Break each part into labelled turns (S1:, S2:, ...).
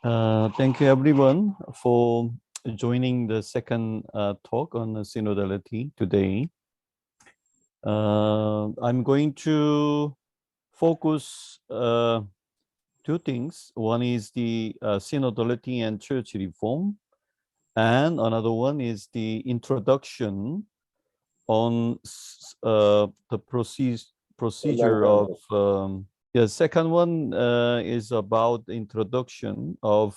S1: Thank you everyone for joining the second talk on synodality today. I'm going to focus two things. One is the synodality and church reform, and another one is the introduction on the procedure of the second one is about the introduction of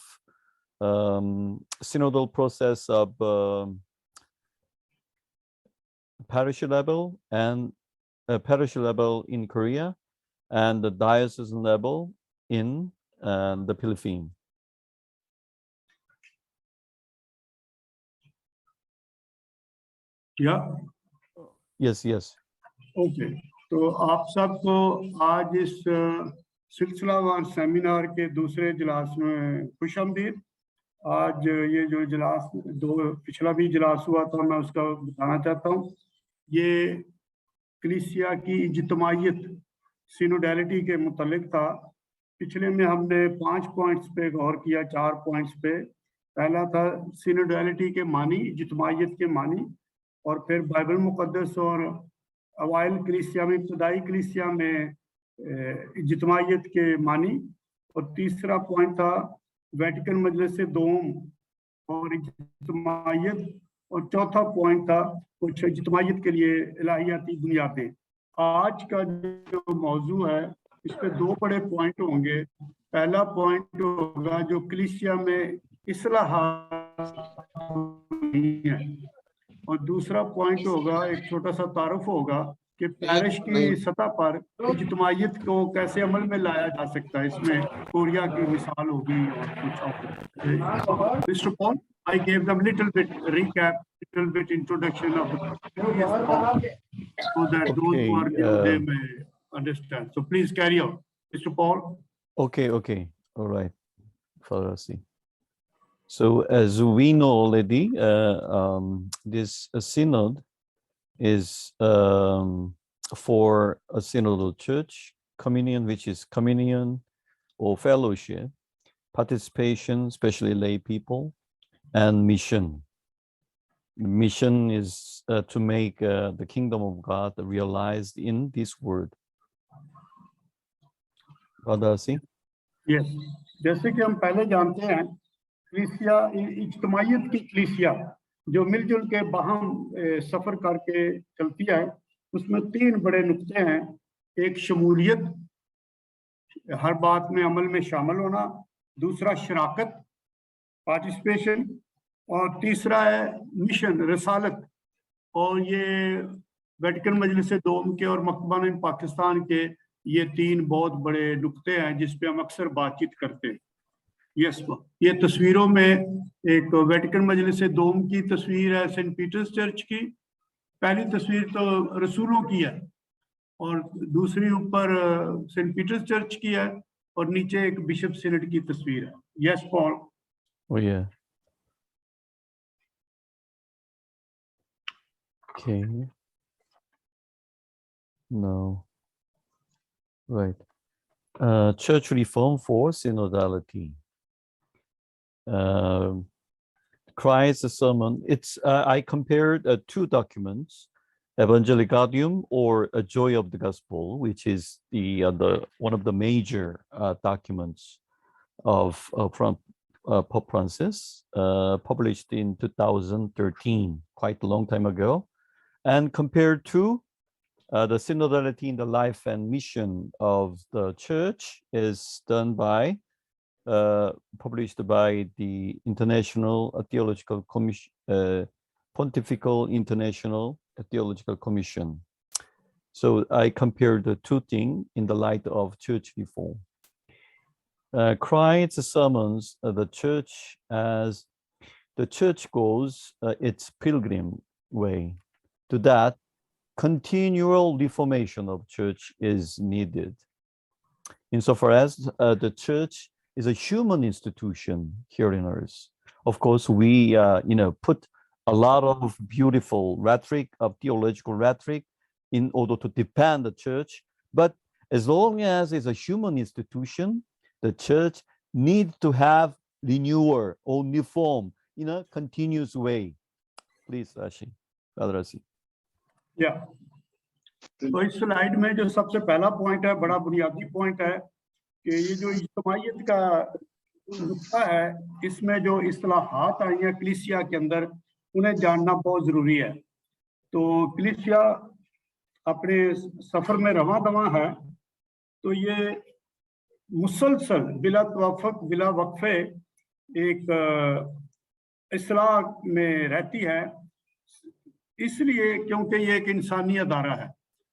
S1: synodal process of parish level and parish level in Korea and the diocesan level in the Philippines.
S2: Yeah.
S1: Yes.
S2: Okay. तो आप सबको आज इस सिलसिलावार seminar के दूसरे इजलास में खुशामदीद। आज ये जो इजलास पिछला भी इजलास हुआ था, मैं उसका बताना चाहता हूँ। ये कलीसिया की इज्तिमाइयत सिनोडैलिटी के मुतालिक था। पिछले में हमने 5 पॉइंट्स पे गौर किया, 4 पॉइंट्स पे। पहला था सिनोडैलिटी के मानी, इज्तिमाइयत के मानी, और फिर बाइबल मुकद्दस और अवाइल कलीसिया में, इब्तदाई कलीसिया में इज्तिमाइयत के मानी, और तीसरा पॉइंट था वेटिकन मजलिस से दोम और इज्तिमाइयत, और चौथा पॉइंट था कुछ इज्तिमाइयत के लिए इलाहियाती बुनियादें। आज का जो मौजू है, इस पे 2 बड़े पॉइंट होंगे। पहला पॉइंट होगा जो कलीसिया में इस्लाहात है, और दूसरा पॉइंट होगा एक छोटा सा तारुफ होगा कि पैरिश की सतह पर इज्तिमाइयत को कैसे अमल में लाया जा सकता है। इसमें कोरिया की मिसाल होगी और कुछ और। Mister Paul, I gave them little bit recap, little bit introduction of the so that those who are new they may understand. So please carry on, Mr. Paul.
S1: Okay. All right, Father C. So as we know already, this synod is for a synodal church, communion, which is communion or fellowship, participation, especially lay people, and mission. Mission is to make the kingdom of God realized in this world. Father C?
S2: Yes, जैसे कि हम पहले जानते हैं, कलीसिया इज्तिमाइयत की कलीसिया जो मिलजुल के बाहम सफर करके चलती है, उसमें 3 बड़े नुक्ते हैं। एक शमूलियत, हर बात में अमल में शामिल होना, दूसरा शराकत, पार्टिसिपेशन, और तीसरा है मिशन, रसालत। और ये वेटिकन मजलिस दोम के और मकबून पाकिस्तान के ये 3 बहुत बड़े नुक्ते हैं जिस पे हम अक्सर बातचीत करते हैं। यस, ये तस्वीरों में एक वेटिकन मजलिस दोम की तस्वीर है, सेंट पीटर्स चर्च की। पहली तस्वीर तो रसूलों की है, और दूसरी ऊपर सेंट पीटर्स चर्च की है, और नीचे एक बिशप सिनेट की तस्वीर है। Yes Paul.
S1: Oh yeah. Okay. No. Right. Church reform for synodality. Christ's sermon. It's I compared 2 documents, Evangelicatium or A Joy of the Gospel, which is the one of the major documents of from Pope Francis, published in 2013, quite a long time ago, and compared to the synodality in the life and mission of the church is done by published by the International Theological Commission, Pontifical International Theological Commission. So I compared the 2 things in the light of church reform. Christ's sermons, the church as the church goes its pilgrim way. To that, continual reformation of church is needed. Insofar as the church is a human institution here on earth. Of course, we put a lot of beautiful rhetoric, of theological rhetoric, in order to defend the church. But as long as it's a human institution, the church needs to have renewer or new form in a continuous way. Please, Rashi. Brother Rashi.
S2: या तो इस slide में जो सबसे पहला point है, बड़ा बुनियादी पॉइंट है कि ये जो इज्तिमाइयत का नुक्ता है, इसमें जो इस्लाहात आई हैं कलीसिया के अंदर, उन्हें जानना बहुत ज़रूरी है। तो कलीसिया अपने सफ़र में रवां दवां है, तो ये मुसलसल बिला तवफ़ुक़ बिला वक्फे एक इस्लाह में रहती है, इसलिए क्योंकि ये एक इंसानी अदारा है।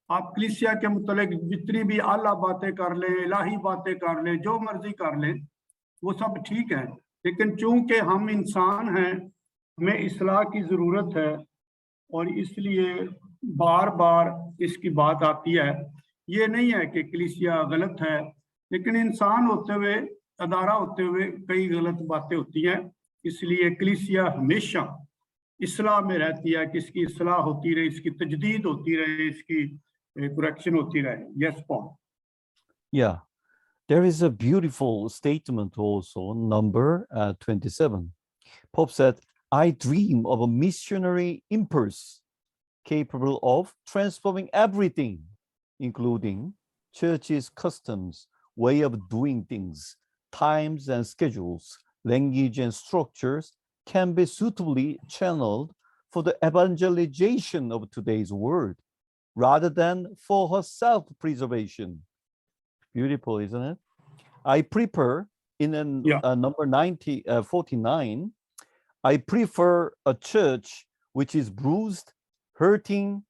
S2: आप कलीसिया के मुतल्लिक़ जितनी भी आला बातें कर लें, इलाही बातें कर लें, जो मर्जी कर लें, वो सब ठीक है, लेकिन चूंकि हम इंसान हैं, हमें इस्लाह की ज़रूरत है और इसलिए बार बार इसकी बात आती है। ये नहीं है कि कलीसिया गलत है, लेकिन इंसान होते हुए, अदारा होते हुए कई गलत बातें होती हैं, इसलिए कलीसिया हमेशा इस्लाह में रहती है कि इसकी इस्लाह होती रहे, इसकी तजदीद होती रहे, इसकी करेक्शन होती रहे। Yes Paul.
S1: Yeah, there is a beautiful statement also, number 27. Pope said, I dream of a missionary impulse capable of transforming everything, including churches' customs, way of doing things, times and schedules, language and structures can be suitably channeled for the evangelization of today's world, rather than for her self-preservation. Beautiful, isn't it? I prefer, in number 49, I prefer a church which is bruised, hurting,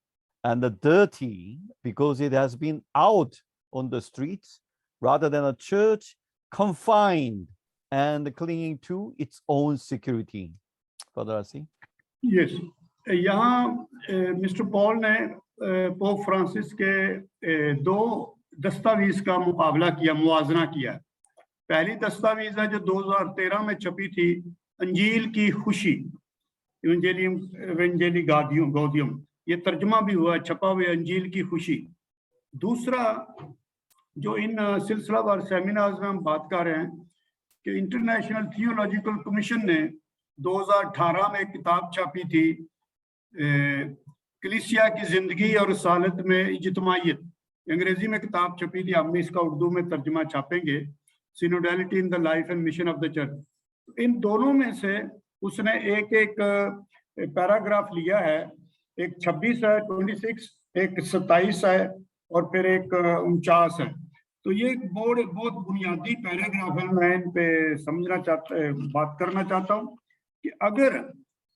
S1: and dirty because it has been out on the streets, rather than a church confined and clinging to its own security. Father Asi?
S2: Yes. यहाँ mister Paul ने pope Francis के दो दस्तावेज का मुकाबला किया, मुआजना किया। पहली दस्तावेज है जो 2013 में छपी थी, अंजील की खुशी, एवेंजेली गौदियम, ये तर्जुमा भी हुआ, छपा हुआ अंजील की खुशी। दूसरा जो इन सिलसिलावार सेमिनार्स में हम बात कर रहे हैं कि इंटरनेशनल थियोलॉजिकल कमीशन ने 2018 में एक किताब छापी थी, कलीसिया की जिंदगी और रसालत में इज्तिमाइयत, अंग्रेजी में किताब छपी थी, हम इसका उर्दू में तर्जुमा छापेंगे, synodality in the life and mission of the church. इन दोनों में से उसने एक एक पैराग्राफ लिया है, एक 26 है, 26, एक 27 है और फिर एक 49 है। तो ये बहुत बुनियादी पैराग्राफ है, मैं इन पे बात करना चाहता हूँ कि अगर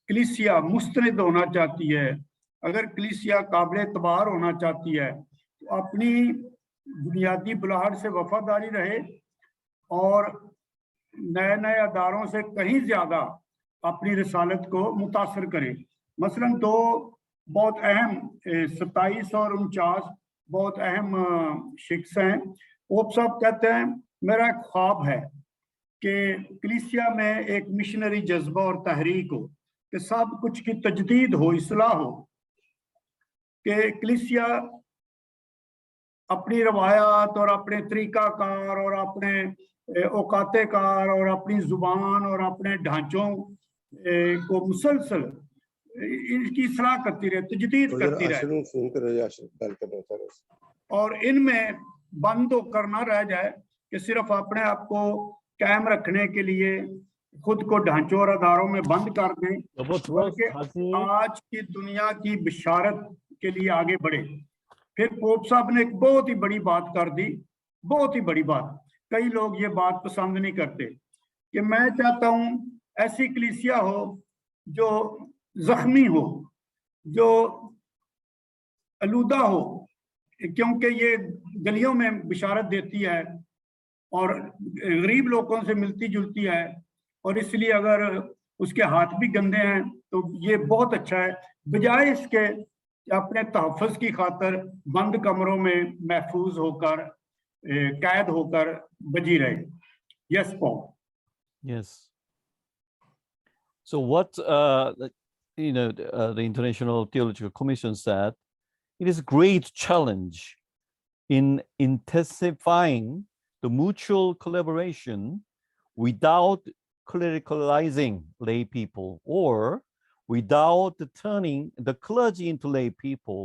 S2: कलीसिया मुस्तनद होना चाहती है, अगर कलीसिया काबिल एतबार होना चाहती है, तो अपनी बुनियादी बुलाहट से वफादारी रहे और नए नए अदारों से कहीं ज्यादा अपनी रसालत को मुतासर करे। मसलन दो बहुत अहम 27 और 49 बहुत अहम शिक्स हैं। पोप साहब कहते हैं, मेरा एक ख्वाब है कि कलीसिया में एक मिशनरी जज्बा और तहरीक हो, कि सब कुछ की तजदीद हो, इस्लाह हो, कि कलीसिया अपनी रवायात और अपने तरीकाकार और अपने औकाते कार और अपनी जुबान और अपने ढांचों को मुसलसल इनकी इस्लाह करती रहे, तजदीद करती रहे और इनमें बंद होकर ना रह जाए कि सिर्फ अपने आप को कायम रखने के लिए खुद को ढांचों और अदारों में बंद कर दें, बल्कि आज की दुनिया की बिशारत के लिए आगे बढ़े। फिर पोप साहब ने एक बहुत ही बड़ी बात कर दी, बहुत ही बड़ी बात, कई लोग ये बात पसंद नहीं करते, कि मैं चाहता हूं ऐसी कलीसिया हो जो जख्मी हो, जो आलूदा हो, क्योंकि ये गलियों में बिशारत देती है और गरीब लोगों से मिलती जुलती है, और इसलिए अगर उसके हाथ भी गंदे हैं तो ये बहुत अच्छा है, बजाय इसके अपने तहफ़्फ़ुज़ की खातर बंद कमरों में महफूज होकर कैद होकर बजी रहे। Yes, Paul.
S1: Yes. So what the International Theological Commission said, it is a great challenge in intensifying the mutual collaboration without clericalizing lay people, or without turning the clergy into lay people,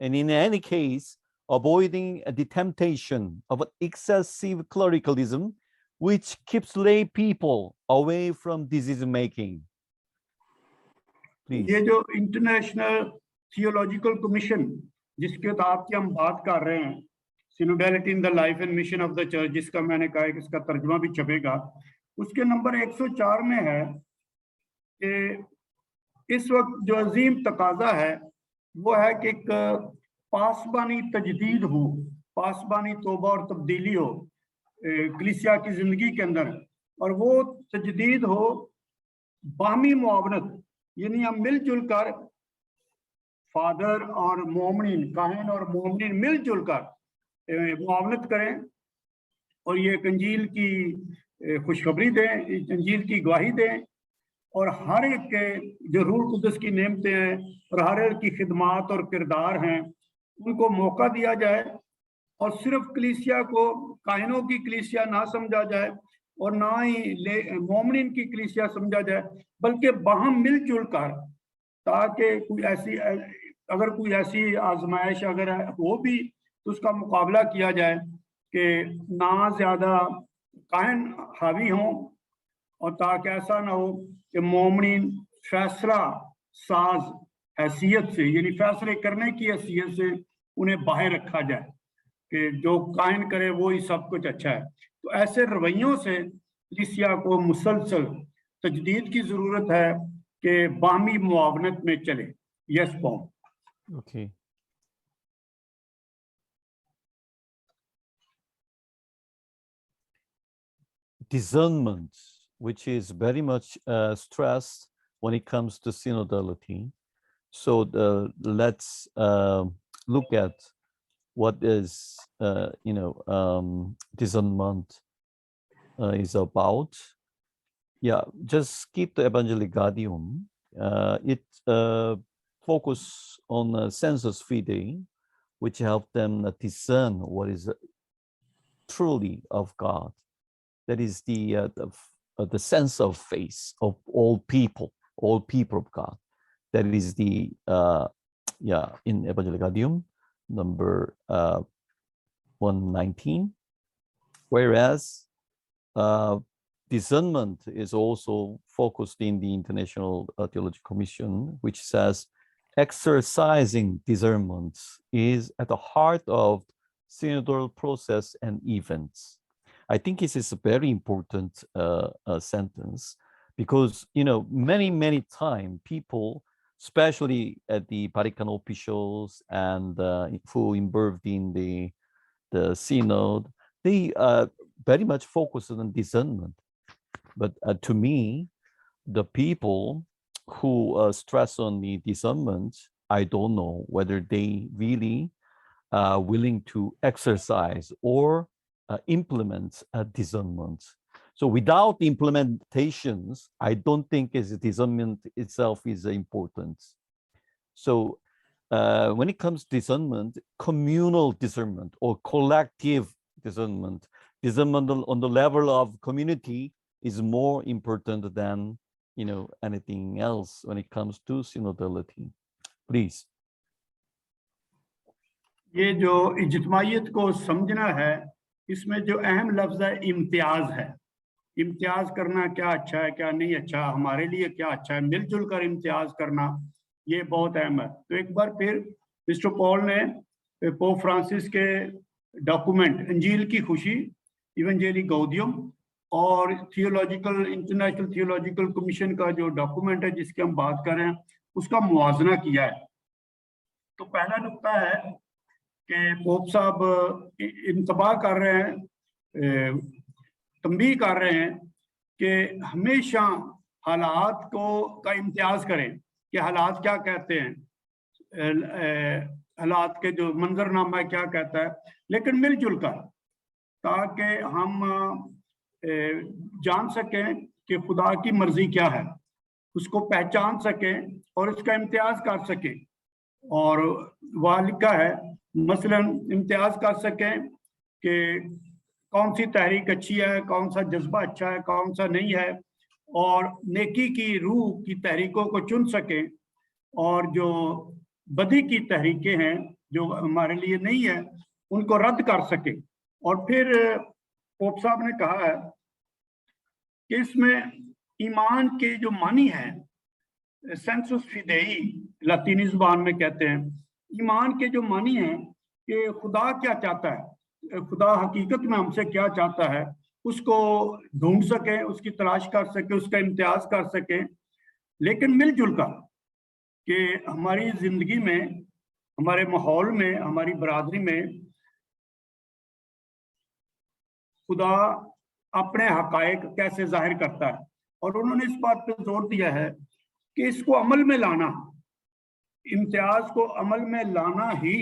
S1: and in any case, avoiding the temptation of excessive clericalism, which keeps lay people away from decision making. Please.
S2: ये जो international theological commission जिसके तहत की हम बात कर रहे हैं, synodality in the life and mission of the church, जिसका मैंने कहा है कि इसका तर्जुमा भी छपेगा, उसके नंबर 104 में है कि इस वक्त जो अजीम तकाजा है वो है कि एक पासबानी तजदीद हो, पासबानी तौबा और तब्दीली हो कलीसिया की जिंदगी के अंदर, और वो तजदीद हो बाहमी मुआवनत, यानी हम मिलजुल कर फादर और मोमिन, काहिन और मोमिन मिलजुल कर मुआवनत करें और ये इंजील की खुशखबरी दें, इंजील की गवाही दें, और हर एक के जो रूह कुदस की नेमतें हैं और हर एक की खिदमात और किरदार हैं उनको मौका दिया जाए, और सिर्फ कलीसिया को काहिनों की कलीसिया ना समझा जाए और ना ही मोमिन की कलीसिया समझा जाए, बल्कि बाहम मिलजुल कर, ताकि कोई ऐसी अगर कोई ऐसी आजमाइश अगर हो भी तो उसका मुकाबला किया जाए कि ना ज्यादा काहिन हावी हों, और ताकि ऐसा ना हो कि मोमिन फैसला साज हैसियत से, यानी फैसले करने की हैसियत से उन्हें बाहर रखा जाए कि जो काहिन करे वो ही सब कुछ अच्छा है। तो ऐसे रवैयों से कलीसिया को मुसलसल तजदीद की जरूरत है कि बाहमी मुआवनत में चले। Yes Paul.
S1: Okay. Discernment, which is very much stressed when it comes to synodality. So let's look at what is, discernment is about. Yeah, just skip the Evangelicadium. It focus on sensus fide, which help them discern what is truly of God. That is the sense of faith of all people of God. That is the in Evangelicadium number 119. Whereas discernment is also focused in the International Theological Commission, which says exercising discernment is at the heart of synodal process and events. I think this is a very important sentence, because many times people, especially at the Vatican officials and who involved in the synod, they very much focus on discernment. But to me, the people who stress on the discernment, I don't know whether they really are willing to exercise or implement discernment. So without implementations, I don't think discernment itself is important. So when it comes to discernment, communal discernment or collective discernment on the level of community is more important than anything else when it comes to synodality. Please.
S2: ये जो इज्तिमाइयत को समझना है, इसमें जो अहम लफ्ज है इम्तियाज है। इम्तियाज करना क्या अच्छा है क्या नहीं अच्छा, हमारे लिए क्या अच्छा है, मिलजुल कर इम्तियाज करना, ये बहुत अहम है। तो एक बार फिर मिस्टर पॉल ने पोप फ्रांसिस के डॉक्यूमेंट इंजील की खुशी, इवेंजेली गौडियम, और इंटरनेशनल थियोलॉजिकल कमीशन का जो डॉक्यूमेंट है जिसकी हम बात कर रहे हैं, उसका मुवाजना किया है। तो पहला नुक्ता है कि पोप साहब इंतबाह कर रहे हैं, तंबीह कर रहे हैं कि हमेशा हालात का इम्तियाज करें कि हालात क्या कहते हैं, हालात के जो मंजरनामा है क्या कहता है, लेकिन मिलजुल कर, ताकि हम जान सकें कि खुदा की मर्जी क्या है, उसको पहचान सकें और उसका इम्तियाज कर सकें। और वह लिखा है मसलन इम्तियाज कर सकें कि कौन सी तहरीक अच्छी है, कौन सा जज्बा अच्छा है, कौन सा नहीं है, और नेकी की रूह की तहरीकों को चुन सकें और जो बदी की तहरीकें हैं जो हमारे लिए नहीं है उनको रद्द कर सके। और फिर पोप साहब ने कहा है कि इसमें ईमान के जो मानी है, सेंसुस फिदेई लतीनी जुबान में कहते हैं, ईमान के जो मानी है कि खुदा क्या चाहता है, खुदा हकीकत में हमसे क्या चाहता है, उसको ढूंढ सके, उसकी तलाश कर सके, उसका इम्तियाज कर सके, लेकिन मिलजुल कर कि हमारी जिंदगी में, हमारे माहौल में, हमारी बरादरी में खुदा अपने हकायक कैसे जाहिर करता है। और उन्होंने इस बात पर जोर दिया है कि इसको अमल में लाना, इम्तियाज को अमल में लाना ही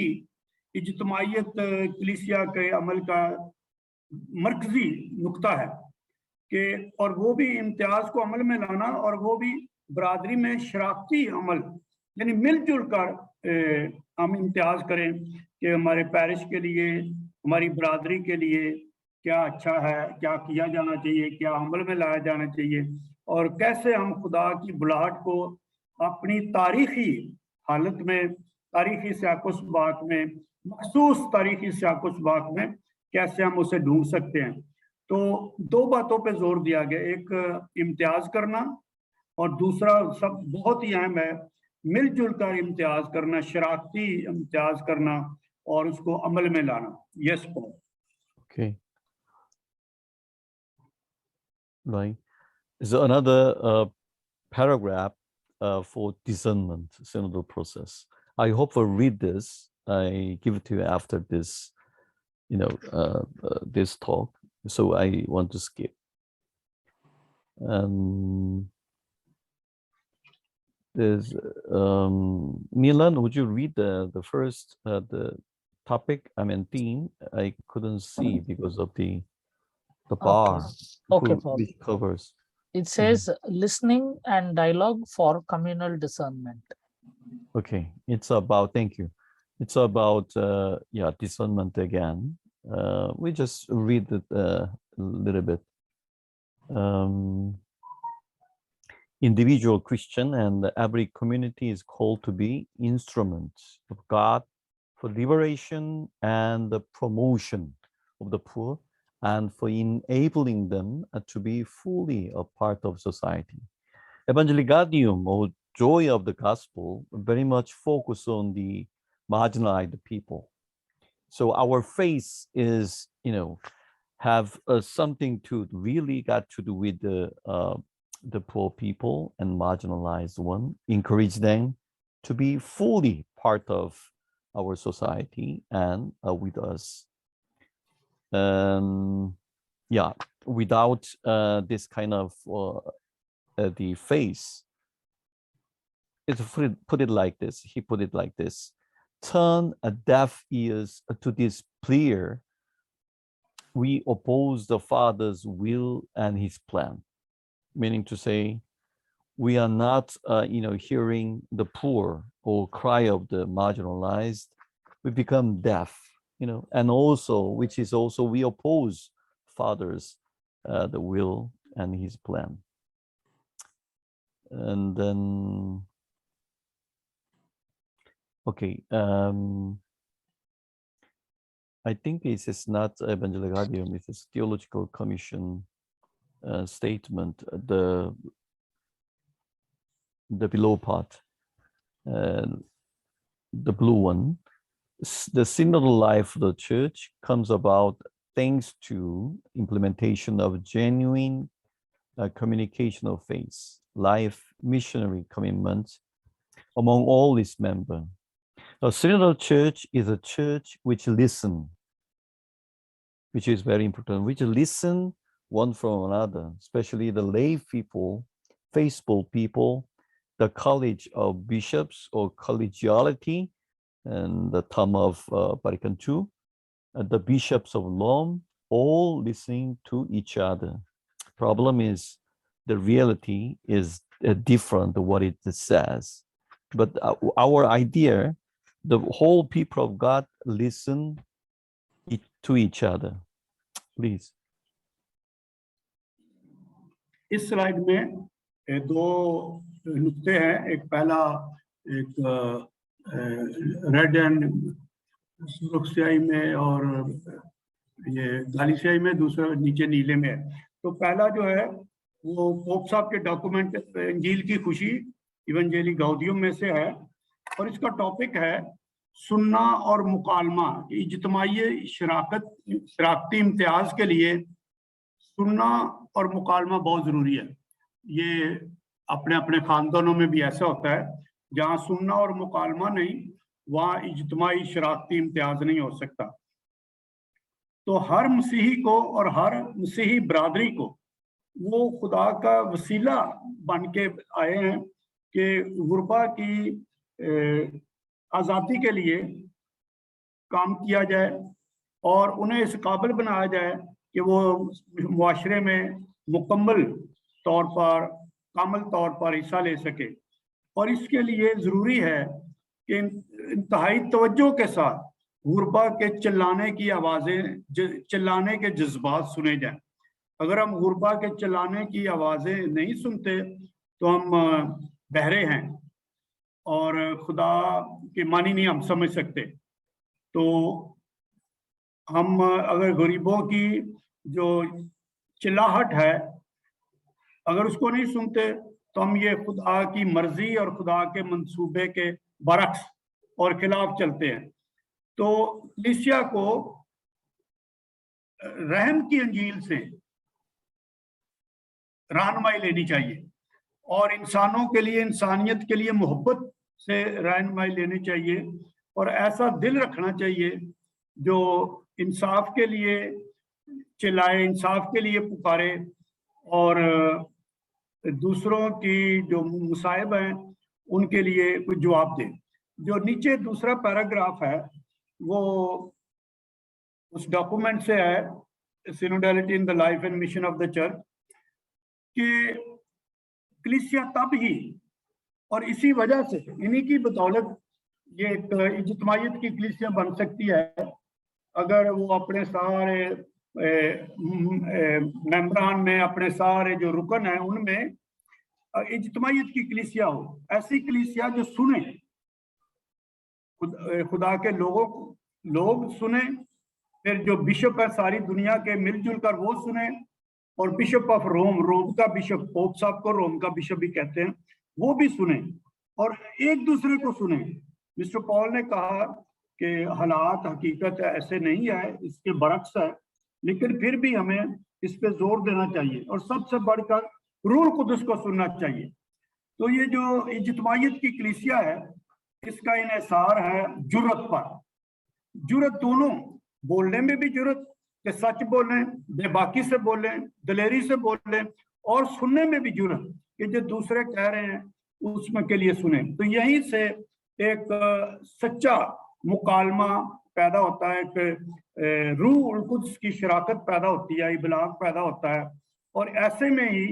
S2: इज्तिमाइयत कलीसिया के अमल का मरकजी नुक्ता है कि, और वो भी इम्तियाज को अमल में लाना, और वो भी बरादरी में शराकती अमल, यानी मिलजुल कर हम इम्तियाज करें कि हमारे पैरिश के लिए, हमारी बरादरी के लिए क्या अच्छा है, क्या किया जाना चाहिए, क्या अमल में लाया जाना चाहिए, और कैसे हम खुदा की बुलाहट को अपनी तारीखी हालत में, तारीखी सियाक़-उ-सबाक़ में, मखसूस तारीखी सियाक़-उ-सबाक़ में कैसे हम उसे ढूंढ सकते हैं। तो दो बातों पे जोर दिया गया, एक इम्तियाज करना, और दूसरा सब बहुत ही अहम है, मिलजुल कर इम्तियाज करना, शराकती इम्तियाज करना और उसको अमल में लाना। Yes Paul.
S1: Okay, right. So another paragraph for discernment, synodal process. I hope we'll read this. I give it to you after this, this talk. So I want to skip. There's Milan. Would you read the first the topic? I mean theme. I couldn't see because of the bar.
S3: Okay, Paul.
S1: Which covers.
S3: It says listening and dialogue for communal discernment.
S1: Okay, it's about, thank you. It's about discernment again. We just read it a little bit. Individual Christian and every community is called to be instruments of God for liberation and the promotion of the poor, and for enabling them to be fully a part of society. Evangelicadium, or joy of the gospel, very much focus on the marginalized people. So our faith is, have something to really got to do with the poor people and marginalized one, encourage them to be fully part of our society and with us. Without this kind of the faith, it's put it like this. He put it like this: turn a deaf ears to this prayer. We oppose the Father's will and His plan. Meaning to say, we are not, hearing the poor or cry of the marginalized. We become deaf, and also, which is also, we oppose Father's the will and His plan. And then, okay, I think this is not Evangelicadium, it is Theological Commission statement, the below part, the blue one. The synodal life of the church comes about thanks to implementation of genuine communication of faith, life, missionary commitments among all its members. A synodal church is a church which listens, which is very important, which listen one from another, especially the lay people, faithful people, the College of Bishops or collegiality, and the term of Vatican II, the bishops of Rome, all listening to each other. Problem is, the reality is different to what it says. But our idea, the whole people of God listen to each other. Please.
S2: इस slide में दो नुक्ते हैं। एक पहला एक red and सुर्ख स्याही में और ये काली स्याही में, दूसरा नीचे नीले में है। तो पहला जो है वो पोप साहब के डॉक्यूमेंट इंजील की खुशी इवेंजेली गाउडियम में से है, और इसका टॉपिक है सुनना और मुकालमा। इज्तिमाई शराकती इम्तियाज के लिए सुनना और मुकालमा बहुत जरूरी है। ये अपने अपने खानदानों में भी ऐसा होता है, जहाँ सुनना और मुकालमा नहीं, वहाँ इज्तिमाई शराकती इम्तियाज नहीं हो सकता। तो हर मसीही को और हर मसीही बरादरी को वो खुदा का वसीला बन के आए हैं कि गुरबा की आज़ादी के लिए काम किया जाए और उन्हें इस काबिल बनाया जाए कि वो मुआशरे में मुकम्मल तौर पर, कामिल तौर पर हिस्सा ले सके। और इसके लिए ज़रूरी है कि इंतहाई तवज्जो के साथ गुरबा के चिल्लाने की आवाज़ें, चिल्लाने के जज्बात सुने जाएं। अगर हम गुरबा के चिल्लाने की आवाज़ें नहीं सुनते तो हम बहरे हैं और खुदा की मानी नहीं हम समझ सकते। तो हम अगर गरीबों की जो चिल्लाहट है अगर उसको नहीं सुनते तो हम ये खुदा की मर्जी और खुदा के मंसूबे के बरक्स और खिलाफ चलते हैं। तो कलीसिया को रहम की अंजील से रहनुमाई लेनी चाहिए और इंसानों के लिए, इंसानियत के लिए मोहब्बत से रहनुमाई लेनी चाहिए, और ऐसा दिल रखना चाहिए जो इंसाफ के लिए चिल्लाए, इंसाफ के लिए पुकारे और दूसरों की जो मुसाइब हैं उनके लिए कुछ जवाब दे। जो नीचे दूसरा पैराग्राफ है वो उस डॉक्यूमेंट से है, synodality in the life and mission of the church, कि कलीसिया तब ही और इसी वजह से, इन्हीं की बदौलत ये एक इज्तिमाइयत की कलीसिया बन सकती है अगर वो अपने सारे मेंबरान में, अपने सारे जो रुकन हैं उनमें इज्तिमाइयत की कलीसिया हो। ऐसी कलीसिया जो सुने, खुदा के लोगों को लोग सुने, फिर जो बिशप है सारी दुनिया के मिलजुल कर वो सुने, और बिशप ऑफ रोम, रोम का बिशप, पोप साहब को रोम का बिशप भी कहते हैं, वो भी सुने और एक दूसरे को सुने। मिस्टर पॉल ने कहा कि हालात हकीकत ऐसे नहीं है, इसके बरक्स है, लेकिन फिर भी हमें इस पे जोर देना चाहिए और सबसे बढ़कर रूह कुदस को सुनना चाहिए। तो ये जो इज्तिमाइयत की कलीसिया है इसका इन्हिसार है जुर्रत पर। जुर्रत दोनों, बोलने में भी जुर्रत कि सच बोलें, बेबाकी से बोलें, दलेरी से बोलें, और सुनने में भी जुर्रत कि जो दूसरे कह रहे हैं उसमें के लिए सुने। तो यहीं से एक सच्चा मुकालमा पैदा होता है, एक रूह कुद्स की शराकत पैदा होती है, इबलाग पैदा होता है। और ऐसे में ही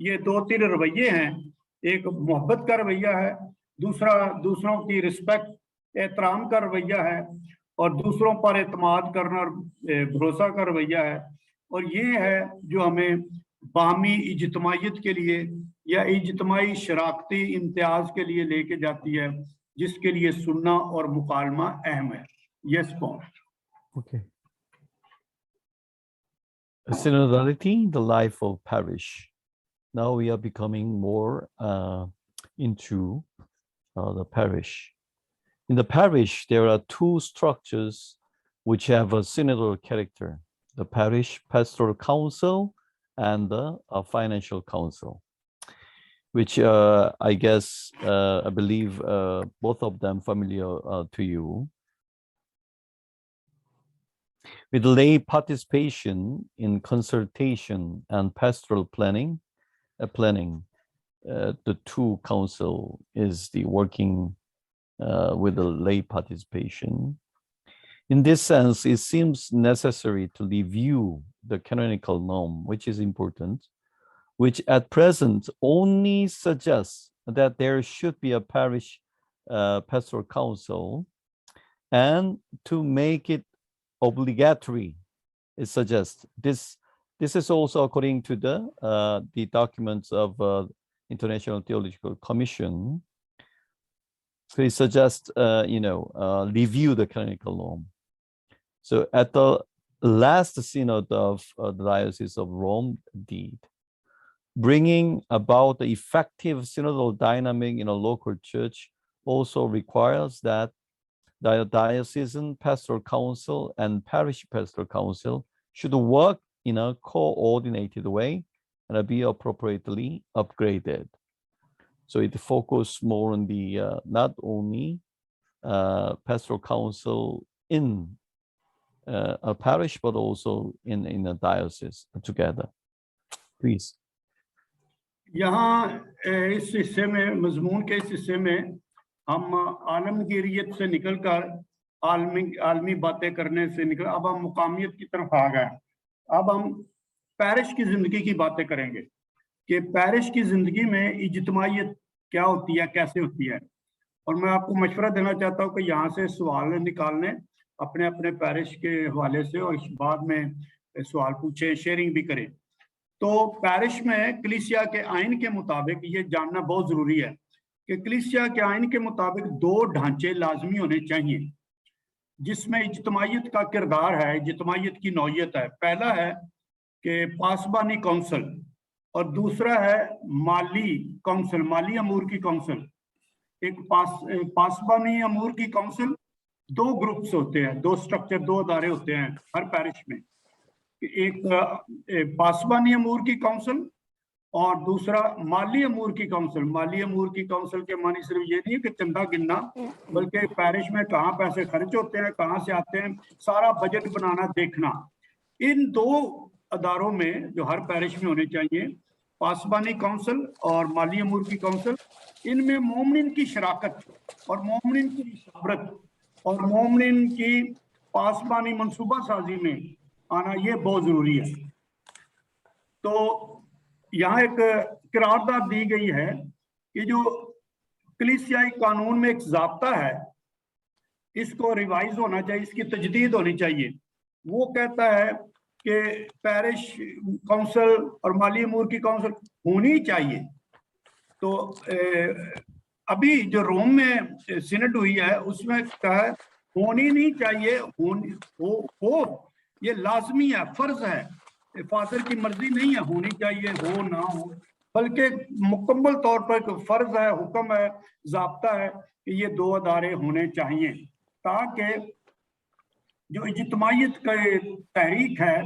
S2: ये दो तीन रवैये हैं, एक मोहब्बत का रवैया है, दूसरा दूसरों की रिस्पेक्ट, एहतराम का रवैया है, और दूसरों पर एतमाद करना और भरोसा का रवैया है। और ये है जो हमें बाहमी इज्तिमाइयत के लिए या इज्तिमाई शराकती इम्तियाज के लिए लेके जाती है, जिसके लिए सुनना और मुकालमा अहम है। Yes Paul.
S1: Okay. Synodality, the life of parish. Now we are becoming more into the parish. In the parish, there are two structures which have a synodal character: the parish pastoral council and the financial council, which I guess, I believe both of them familiar to you. With lay participation in consultation and pastoral planning, the two council is the working with the lay participation. In this sense, it seems necessary to review the canonical norm, which is important, which at present only suggests that there should be a parish pastoral council, and to make it obligatory, it suggests this This is also according to the documents of International Theological Commission. So it suggests, review the canonical norm. So at the last synod of the Diocese of Rome did, bringing about the effective synodal dynamic in a local church also requires that the diocesan pastoral council and parish pastoral council should work in a coordinated way and be appropriately upgraded. So it focuses more on the not only pastoral council in a parish, but also in a diocese together. Please.
S2: यहाँ इस हिस्से में, मजमून के इस हिस्से में हम आलमगीरियत से निकलकर आलमी बातें करने से निकल अब हम मुकामियत की तरफ आ गए। अब हम पैरिश की जिंदगी की बातें करेंगे कि पैरिश की जिंदगी में इज्तिमाइयत क्या होती है, कैसे होती है। और मैं आपको मशवरा देना चाहता हूँ कि यहाँ से सवाल निकालने अपने अपने पैरिश के हवाले से, और बाद में सवाल पूछें, शेयरिंग भी करें। तो पैरिश में कलीसिया के आइन के मुताबिक ये जानना बहुत जरूरी है कि कलीसिया के आइन के मुताबिक दो ढांचे लाजमी होने चाहिए जिसमें इज्तिमाइयत का किरदार है, इज्तिमाइयत की नौयत है। पहला है कि पासबानी काउंसिल और दूसरा है माली काउंसिल, माली अमूर की काउंसिल। एक पासबानी अमूर की काउंसिल दो ग्रुप्स होते हैं, दो स्ट्रक्चर, दो अदारे होते हैं हर पैरिश में। एक पासबानी अमूर की काउंसिल और दूसरा माली अमूर की काउंसिल। माली अमूर की काउंसिल के मानी सिर्फ ये नहीं है कि चंदा गिनना, बल्कि पैरिश में कहाँ पैसे खर्च होते हैं, कहाँ से आते हैं, सारा बजट बनाना, देखना। इन दो अदारों में जो हर पैरिश में होने चाहिए, पासबानी काउंसिल और माली अमूर की काउंसिल, इनमें मोमिन की शराकत और मोमिन की मुशावरत और मोमिन की पासबानी मंसूबा साजी में आना, ये बहुत जरूरी है। तो यहाँ एक करारदाद दी गई है कि जो कलीसियाई कानून में एक ज़ाब्ता है, इसको रिवाइज होना चाहिए, इसकी तजदीद होनी चाहिए। वो कहता है कि पैरिश काउंसिल और माली अमूर की काउंसिल होनी चाहिए। तो अभी जो रोम में सिनड हुई है उसमें कहा है होनी नहीं चाहिए, हो ये लाजमी है, फर्ज है, फादर की मर्जी नहीं है, होनी चाहिए हो ना हो, बल्कि मुकम्मल तौर पर फर्ज है, हुक्म है, ज़ाब्ता है कि ये दो अदारे होने चाहिए ताकि जो इज्तिमाइयत का तहरीक है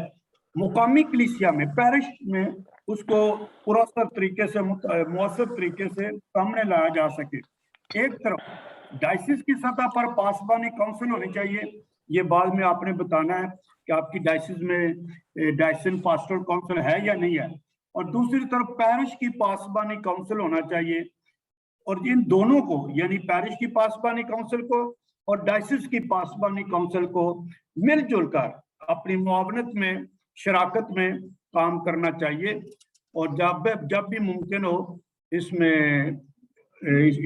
S2: मुकामी कलीसिया में, पैरिश में, उसको पुरअसर तरीके से, मुअस्सर तरीके से सामने लाया जा सके। एक तरफ डायसिस की सतह पर पासबानी काउंसिल होनी चाहिए, ये बाद में आपने बताना है कि आपकी डायसिस में डायसिन पास्टोरल काउंसिल है या नहीं है। और दूसरी तरफ पैरिश की पासबानी काउंसिल होना चाहिए, और इन दोनों को, यानी पैरिश की पासबानी काउंसिल को और डायसिस की पासबानी काउंसिल को मिलजुल कर अपनी मुआवनत में, शराकत में काम करना चाहिए। और जब भी मुमकिन हो इसमें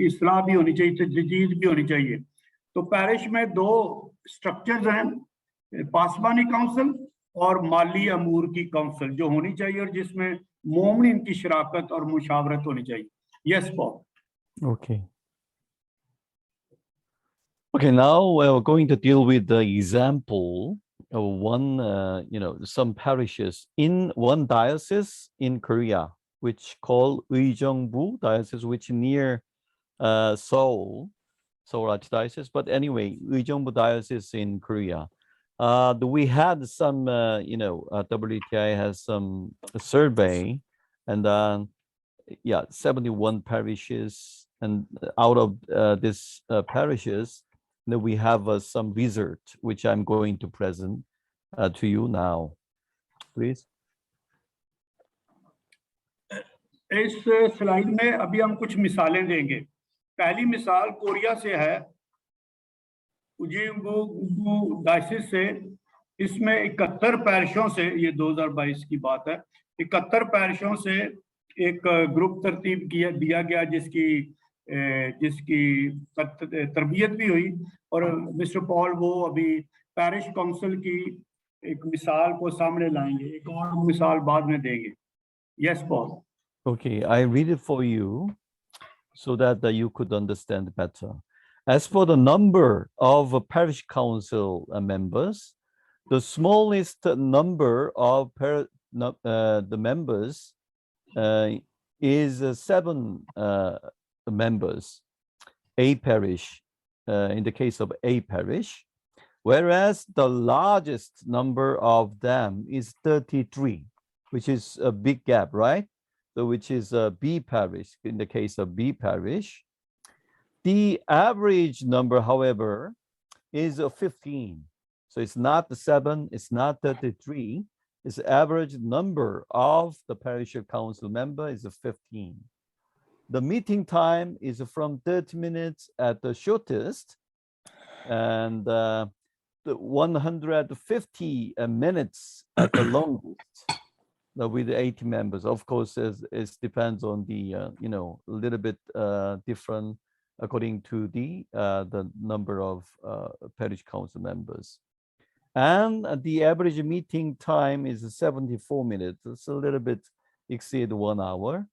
S2: इस्लाह भी होनी चाहिए, तजदीद भी होनी चाहिए। तो पैरिश में दो स्ट्रक्चर्स हैं, पासबानी काउंसिल और माली अमूर की काउंसिल, जो होनी चाहिए और जिसमें मोमिन की शराकत और मुशावरत होनी चाहिए। Yes Paul.
S1: Okay, now we're going to deal with the example of one, some parishes in one diocese in Korea, which called Uijeongbu Diocese, which near Seoul Archdiocese. But anyway, Uijeongbu Diocese in Korea. We had some, WTI has some survey, and 71 parishes, and out of these parishes, we have some result which I'm going to present to you now. Please.
S2: इस slide में अभी हम कुछ मिसालें देंगे। पहली मिसाल Korea से है, उजेंगबू डायसिस से। इसमें 71 पैरिशों से, ये 2022 की बात है, 71 पैरिशों से एक ग्रुप तरतीब दिया गया जिसकी तरबियत भी हुई। और मिस्टर पॉल वो अभी पैरिश काउंसिल की एक मिसाल को सामने लाएंगे, एक और मिसाल बाद में देंगे। Yes Paul.
S1: Okay, I read it for you so that you could understand better. As for the number of parish council members, the smallest number of the members is 7 members, a parish, in the case of a parish, whereas the largest number of them is 33, which is a big gap, right? So which is a B parish, in the case of B parish. The average number, however, is 15. So it's not the 7, it's not 33. Its average number of the parish council member is 15. The meeting time is from 30 minutes at the shortest and 150 minutes at the longest. With 80 members. Of course, it depends on the a little bit different according to the number of parish council members. And the average meeting time is 74 minutes. It's a little bit exceed 1 hour.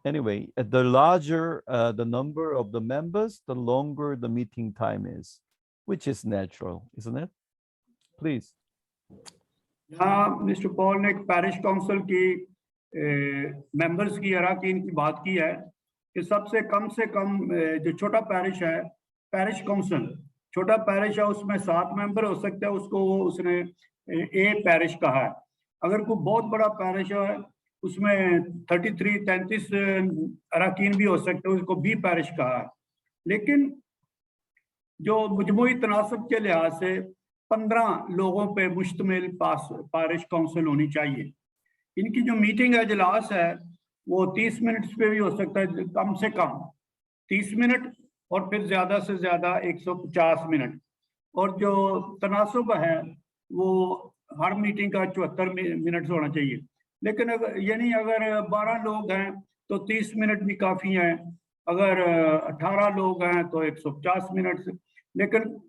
S1: Anyway, the larger the number of the members, the longer the meeting time is, which is natural, isn't it? Please.
S2: यहाँ mister Paul ने एक parish council की members की अराकीन की बात की है कि सबसे कम से कम जो छोटा पैरिश है, पैरिश काउंसिल छोटा पैरिश है, उसमें 7 मेंबर हो सकते हैं, उसको उसने ए पैरिश कहा है। अगर कोई बहुत बड़ा पैरिश है, उसमें 33 अराकीन भी हो सकते हैं, उसको बी पैरिश कहा है। लेकिन जो मजमूई तनासब के लिहाज से 15 लोगों पे मुश्तमिल पैरिश काउंसिल होनी चाहिए। इनकी जो मीटिंग है, इजलास है, वो 30 मिनट पे भी हो सकता है, कम से कम 30 मिनट और फिर ज़्यादा से ज़्यादा 150 मिनट। और जो तनासब है वो हर मीटिंग का 74 मिनट होना चाहिए। लेकिन अगर यानी अगर 12 लोग हैं तो 30 मिनट भी काफ़ी हैं, अगर 18 लोग हैं तो 150 मिनट। लेकिन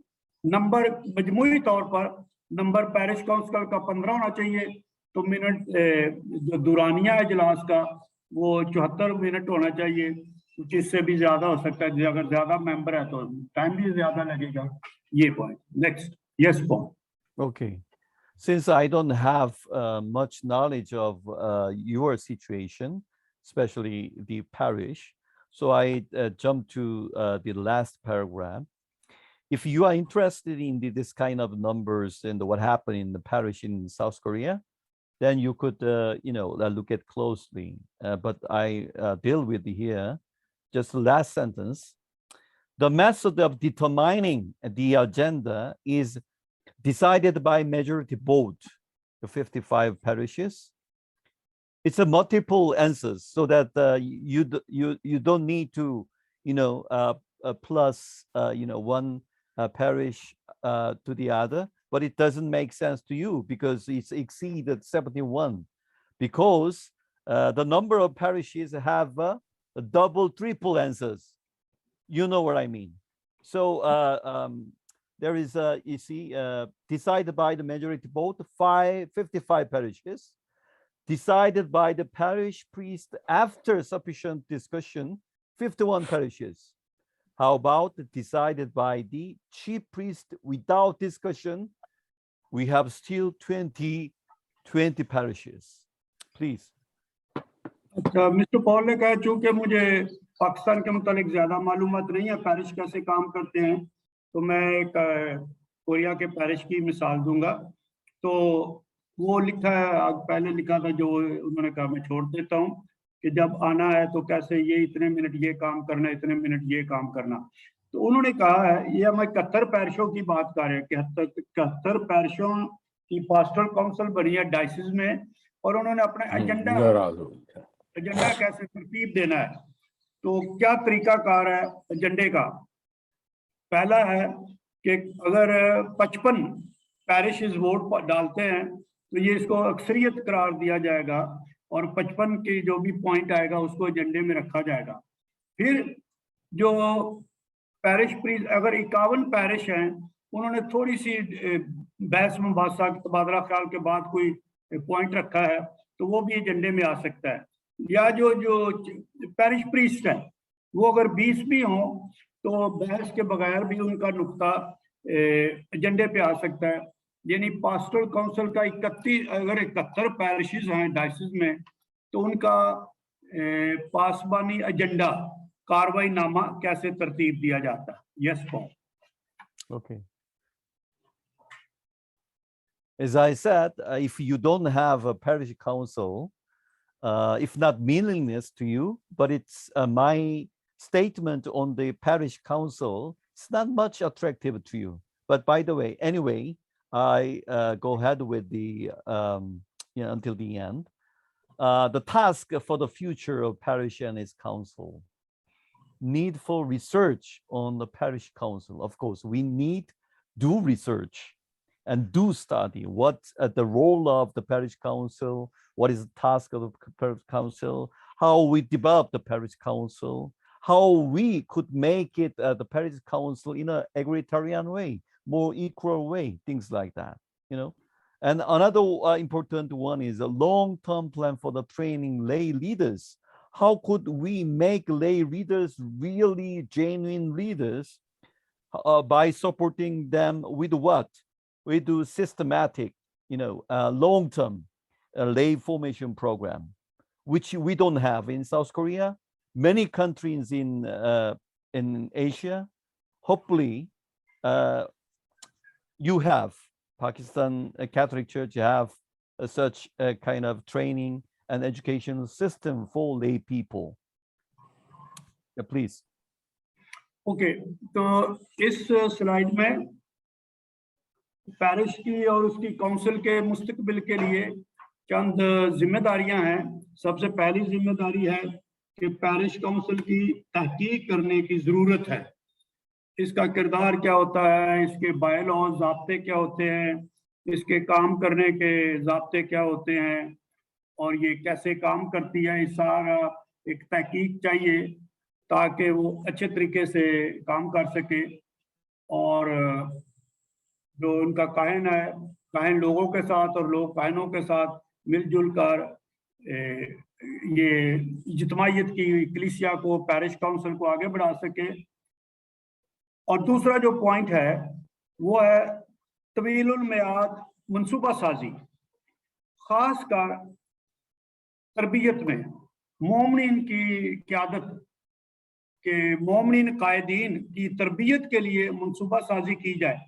S2: नंबर मजमूई तौर पर नंबर पैरिश काउंसिल का 15 होना चाहिए, तो मिनट जो दुरानिया है इजलास का वो 74 मिनट होना चाहिए, कुछ इससे भी ज्यादा हो सकता है। अगर ज्यादा मेंबर है तो टाइम भी ज्यादा लगेगा। ये point. Next. Yes Paul.
S1: Okay. Since I don't have much knowledge of your situation, especially the parish, so I jump to the last paragraph. If you are interested in this kind of numbers and what happened in the parish in South Korea, then you could, look at closely. But I deal with here, just the last sentence. The method of determining the agenda is decided by majority vote, the 55 parishes. It's a multiple answers, so that you don't need to, plus, one parish to the other, but it doesn't make sense to you because it's exceeded 71, because the number of parishes have double, triple answers. You know what I mean? So there is decided by the majority vote, 55 parishes, decided by the parish priest after sufficient discussion, 51 parishes. How about decided by the chief priest without discussion? We have still 20 parishes. Please.
S2: अच्छा, mister Paul ने कहा चूंकि मुझे पाकिस्तान के मुतालिक ज्यादा मालूमात नहीं है, पैरिश कैसे काम करते हैं, तो मैं एक कोरिया के पैरिश की मिसाल दूंगा। तो वो लिखा है, पहले लिखा था, जो उन्होंने कहा मैं छोड़ देता हूँ कि जब आना है तो कैसे ये इतने मिनट ये काम करना, इतने मिनट ये काम करना। तो उन्होंने कहा है, ये हम 71 पैरिशों की बात कर रहे हैं, 71 पैरिशों की पास्टरल काउंसिल बनी है डायसिस में, और उन्होंने अपना एजेंडा कैसे तरतीब देना है। तो क्या तरीकाकार है एजेंडे का? पहला है कि अगर 55 पैरिशेस वोट डालते हैं तो ये इसको अक्सरियत करार दिया जाएगा और 55 के जो भी पॉइंट आएगा उसको एजेंडे में रखा जाएगा। फिर जो पैरिश प्रीस्ट, अगर 51 पैरिश हैं उन्होंने थोड़ी सी बहस मुबासा तबादला ख्याल के बाद कोई पॉइंट रखा है तो वो भी एजेंडे में आ सकता है। या जो पैरिश प्रीस्ट है वो अगर 20 भी हों तो बहस के बगैर भी उनका नुक्ता एजेंडे पे आ सकता है। यानी पास्टोरल काउंसिल का 71 पैरिशेस हैं डायसिस में तो उनका पासबानी एजेंडा कार्रवाई नामा कैसे तरतीब दिया जाता है। Yes Paul.
S1: Okay. As I said, if you don't have a parish council, if not meaningless to you, but it's my statement on the parish council, it's not much attractive to you. But by the way, anyway, I go ahead with the until the end. The task for the future of parish and its council. Need for research on the parish council. Of course, we need do research and do study what's the role of the parish council, what is the task of the parish council, how we develop the parish council, how we could make it the parish council in an egalitarian way, more equal way, things like that, you know. And another important one is a long-term plan for the training lay leaders. How could we make lay leaders really genuine leaders by supporting them with what? We do systematic, long-term lay formation program, which we don't have in South Korea. Many countries in Asia, hopefully, you have. Pakistan Catholic Church have such a kind of training and educational system for lay people. Yeah, please.
S2: Okay, तो इस slide में parish की और उसकी council के मुस्तकबिल के लिए चंद जिम्मेदारियां हैं। सबसे पहली जिम्मेदारी है कि पैरिश काउंसिल की तहकीक करने की ज़रूरत है। इसका किरदार क्या होता है, इसके बायलॉज ज़ाब्ते क्या होते हैं, इसके काम करने के ज़ाब्ते क्या होते हैं और ये कैसे काम करती है, इस सारा एक तहकीक चाहिए ताकि वो अच्छे तरीके से काम कर सके। और जो उनका काहन है, काहन लोगों के साथ और लोग काहनों के साथ मिलजुल कर ये इज्तिमाइयत की कलीसिया को, पैरिश काउंसिल को आगे बढ़ा सके। और दूसरा जो पॉइंट है वो है तवीलुल मियाद मनसूबा साजी, खासकर तरबियत में मोमिन की क़यादत के मोमिन कायदीन की तरबियत के लिए मनसूबा साजी की जाए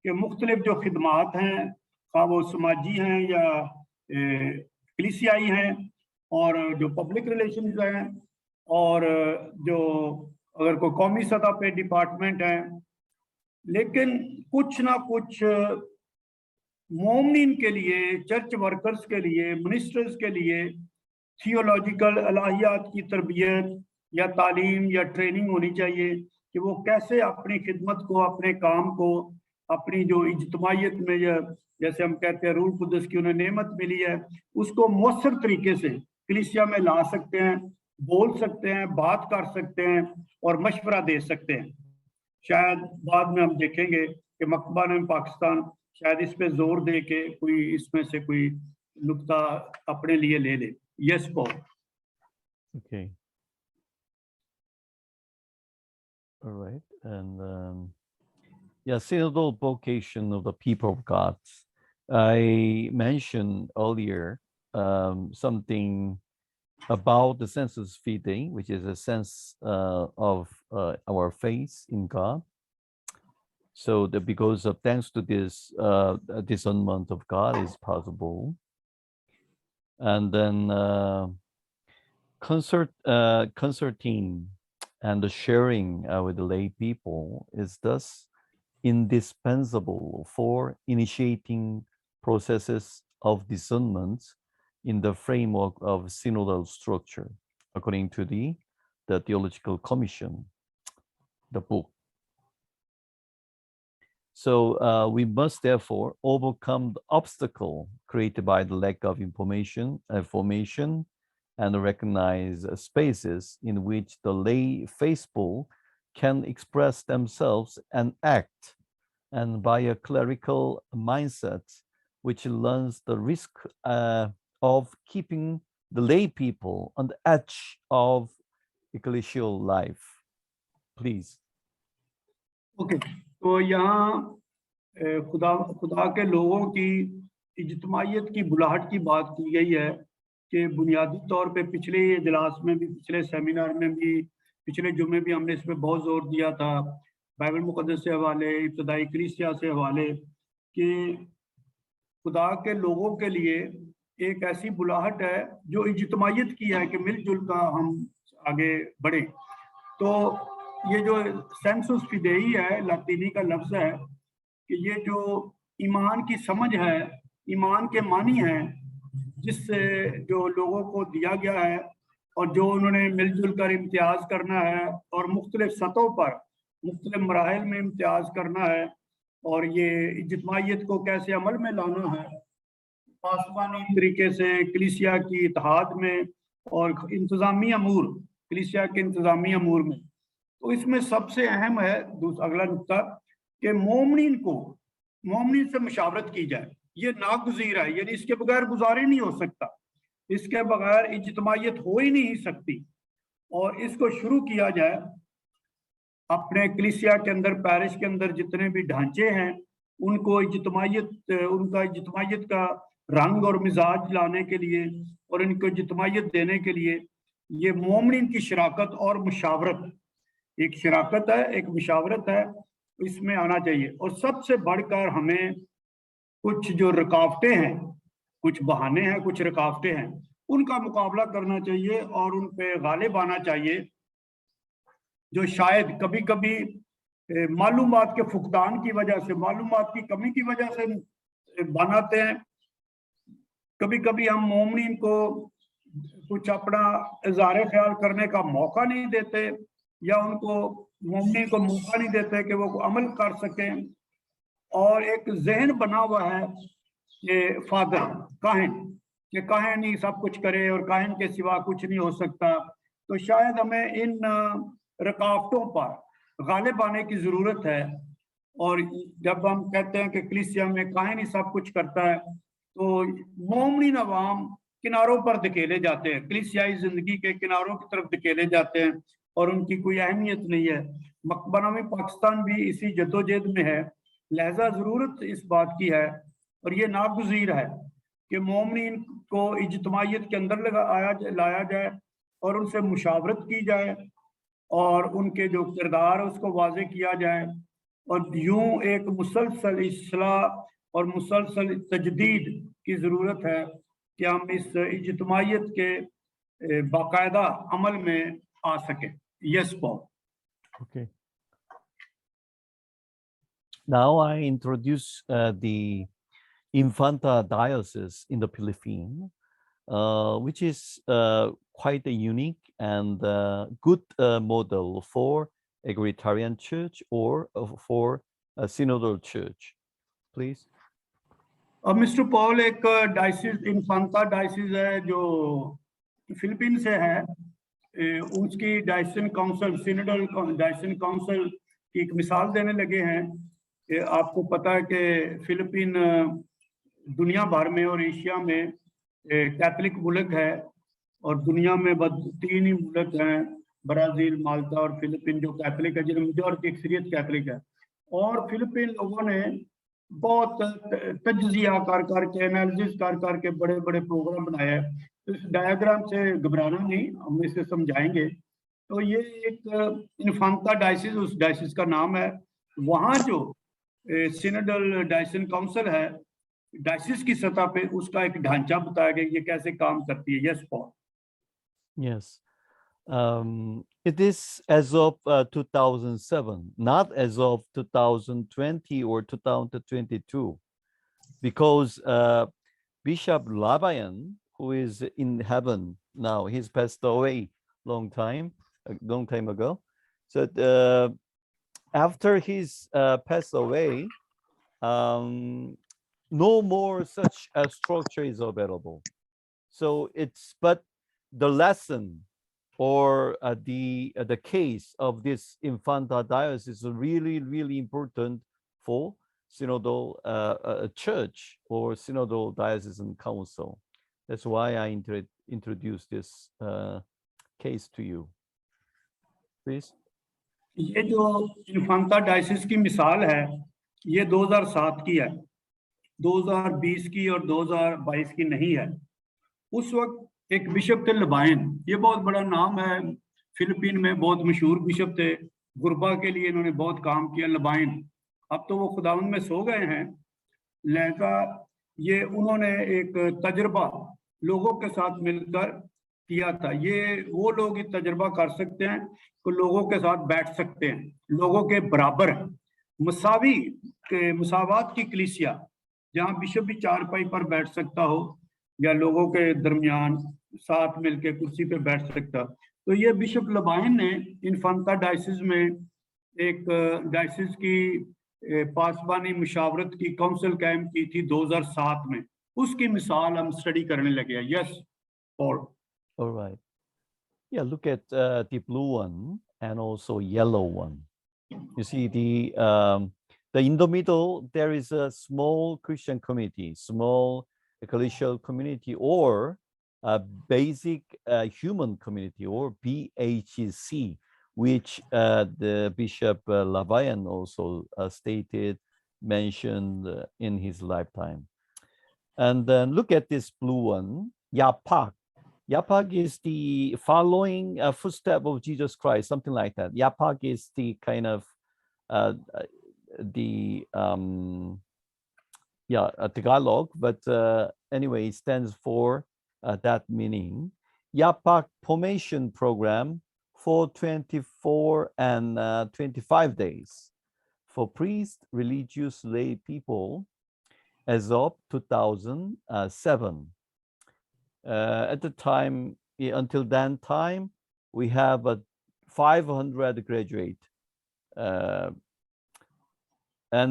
S2: कि मुख्तलिफ जो खिदमात हैं, खा वो समाजी हैं या कलीसियाई हैं और जो पब्लिक रिलेशंस हैं और जो अगर कोई कौमी सतह पे डिपार्टमेंट है, लेकिन कुछ ना कुछ मोमिन के लिए, चर्च वर्कर्स के लिए, मिनिस्टर्स के लिए थियोलॉजिकल इलाहियात की तरबियत या तालीम या ट्रेनिंग होनी चाहिए कि वो कैसे अपनी खिदमत को, अपने काम को, अपनी जो इज्तिमाइयत में या जैसे हम कहते हैं रूह कुद्दस की उन्हें नेमत मिली है, उसको मौसर तरीके से कलीसिया में ला सकते हैं, बोल सकते हैं, बात कर सकते हैं और मशवरा दे सकते हैं। शायद बाद में हम देखेंगे कि मकबून पाकिस्तान शायद इस पे जोर दे के कोई इसमें से कोई नुक्ता अपने लिए ले ले। Yes Paul.
S1: Okay. All right. And synodal vocation of the people of God. I mentioned earlier something about the sensus fidei, which is a sense of our faith in God. So that because of thanks to this discernment of God is possible. And then concerting and the sharing with the lay people is thus indispensable for initiating processes of discernment in the framework of synodal structure, according to the Theological Commission, the book. So we must therefore overcome the obstacle created by the lack of information, formation, and recognize spaces in which the lay faithful can express themselves and act and by a clerical mindset, which learns the risk of keeping the lay people on the edge of ecclesial life. Please.
S2: Okay, तो यहाँ खुदा के लोगों की इज्तिमाइयत की बुलाहट की बात की गई है कि बुनियादी तौर पे पिछले इजलास में भी, पिछले सेमिनार में भी, पिछले जुमे भी हमने इस पर बहुत जोर दिया था, बाइबल मुकद्दस से हवाले, इब्तदाई कलीसिया से हवाले, कि खुदा के लोगों के लिए एक ऐसी बुलाहट है जो इज्तिमाइयत की है कि मिलजुल कर हम आगे बढ़े। तो ये जो सेंसुस फिदेई है, लातीनी का लफ्ज है, कि ये जो ईमान की समझ है, ईमान के मानी है, जिससे जो लोगों को दिया गया है और जो उन्होंने मिलजुल कर इम्तियाज करना है और मुख्तलिफ सतहों पर मुख्तलिफ मराहल में इम्तियाज करना है, और ये इज्तिमाइयत को कैसे अमल में लाना है पासवानी तरीके से कलीसिया की इत्तेहाद में और इंतज़ामी अमूर, कलीसिया के इंतज़ामी अमूर में। तो इसमें सबसे अहम है अगला नुक्ता कि मोमिन से मुशावरत की जाए। ये नागुज़ीर है, यानी इसके बगैर गुजारे नहीं हो सकता, इसके बगैर इज्तिमाइयत हो ही नहीं सकती। और इसको शुरू किया जाए अपने कलीसिया के अंदर, पैरिश के अंदर जितने भी ढांचे हैं उनको उनका इज्तिमाइयत का रंग और मिजाज लाने के लिए और इनको इज्तिमाइयत देने के लिए ये मोमिन की शराकत और मुशावरत, एक शराकत है, एक मुशावरत है, इसमें आना चाहिए। और सबसे बढ़कर हमें कुछ जो रुकावटें हैं, कुछ बहाने हैं, कुछ रुकावटें हैं, उनका मुकाबला करना चाहिए और उन पे गालिब आना चाहिए, जो शायद कभी कभी मालूमात के फुकदान की वजह से, मालूमात की कमी की वजह से बनाते हैं। कभी कभी हम मोमिन को कुछ अपना इज़हार ख्याल करने का मौका नहीं देते, या उनको मोमिन को मौका नहीं देते कि वो अमल कर सकें। और एक जहन बना हुआ है कि फादर काहिन ही सब कुछ करे और काहिन के सिवा कुछ नहीं हो सकता। तो शायद हमें इन रुकावटों पर गालिब आने की ज़रूरत है। और जब हम कहते हैं कि कलीसिया में काहिन ही सब कुछ करता है, तो मोमिन अवाम किनारों पर धकेले जाते हैं, कलीसियाई जिंदगी के किनारों की तरफ धकेले जाते हैं और उनकी कोई अहमियत नहीं है। मकबनामी पाकिस्तान भी इसी जद्दोजहद में है, लिहाजा ज़रूरत इस बात की है और ये नागुज़ीर है कि मोमिन को इज्तिमाइयत के अंदर लाया जाए और उनसे मुशावरत की जाए और उनके जो किरदार है उसको वाज़े किया जाए, और यूं एक मुसलसल इस्लाह और मुसलसल तजदीद की ज़रूरत है कि हम इस इज्तिमाइयत के बाकायदा अमल में आ सकें। Yes Paul.
S1: Okay. Now I introduce the Infanta Diocese in the Philippines, which is quite a unique and good model for egalitarian church or for a synodal church. Please.
S2: Mister Paul एक diocese, इन्फांता diocese है जो Philippine से है, उसकी Dyson council, synodal Dyson council की एक मिसाल देने लगे हैं कि आपको पता है कि फिलीपीन दुनिया भर में और एशिया में कैथलिक मुल्क है, और दुनिया में बस 3 ही मुल्क हैं, ब्राज़ील, माल्टा और फिलीपीन, जो कैथलिक है, जिनमें मेजॉरिटी अक्सरियत कैथलिक है। और फिलीपीन लोगों ने बहुत तज्जिया करके, एनालिसिस करके बड़े बड़े प्रोग्राम बनाए हैं। इस डायग्राम से घबराना नहीं, हम इसे समझाएंगे। तो ये एक इन्फांता डायसिस उस डायसिस का नाम है। वहाँ जो सिनोडल डायसन काउंसिल है, डायसिस की सतह पे उसका एक ढांचा बताया गया, ये कैसे काम करती है। Yes Paul.
S1: Yes. It is as of 2007, not as of 2020 or 2022, because Bishop Labayan, who is in heaven now, he's passed away a long time ago. So after he's passed away, no more such a structure is available. So but the lesson or the case of this Infanta Diocese is really, really important for synodal church or synodal diocesan council. That's why I introduced this case to you. Please.
S2: ये जो इन्फांता diocese की मिसाल है, ये 2007 की है, 2020 की और 2022 की नहीं है। उस वक्त एक बिशप थे लबाइन, ये बहुत बड़ा नाम है, फिलीपीन में बहुत मशहूर बिशप थे, गुरबा के लिए इन्होंने बहुत काम किया लबाइन। अब तो वो खुदावंद में सो गए हैं, लिहाजा ये उन्होंने एक तजर्बा लोगों के साथ मिलकर किया था। ये वो लोग ये तजर्बा कर सकते हैं कि लोगों के साथ बैठ सकते हैं, लोगों के बराबर मसावी के मुसावात की कलीसिया, जहाँ बिशप भी चारपाई पर बैठ सकता हो या लोगों के दरमियान साथ मिलकर कुर्सी पे बैठ सकता। तो ये बिशप लबाइन ने इन्फांता डायसिस में एक डायसिस की पासबानी मुशावरत की काउंसिल कायम की थी 2007 में, उसकी मिसाल हम स्टडी करने लगे हैं। Yes Paul.
S1: All right. Yeah, look at the blue one and also yellow one. You see the in the middle there is a small Christian community, small ecclesial community, or a basic human community, or BHC, which the Bishop Lavayan also mentioned in his lifetime. And then look at this blue one, Yapak. Yapak is the following footstep of Jesus Christ, something like that. Yapak is the kind of Tagalog, but anyway, it stands for that meaning. Yapak formation program for 24 and 25 days for priests, religious lay people as of 2007. At the time, until then time, we have 500 graduate. And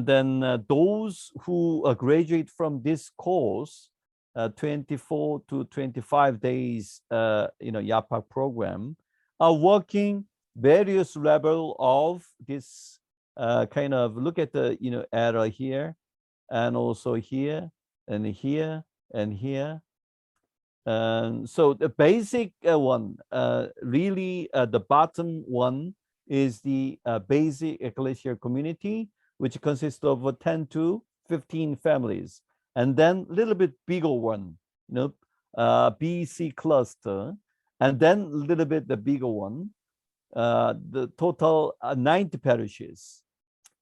S1: then those who graduate from this course, 24 to 25 days, YAPAC program, are working various level of this kind of, look at the, arrow here, and also here, and here, and here. So the basic one, really the bottom one is the basic ecclesial community, which consists of 10 to 15 families. And then a little bit bigger one, BC cluster, and then a little bit the bigger one, the total 90 parishes,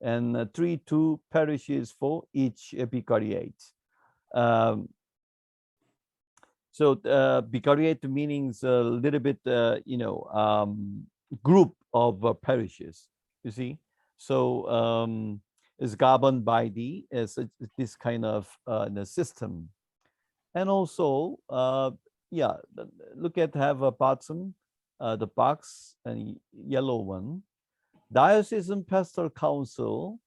S1: and 2 parishes for each vicariate. So vicariate means a little bit, group of parishes, you see. So is governed by this kind of system. And also, look at have a bottom, the box and yellow one. Diocesan Pastoral Council,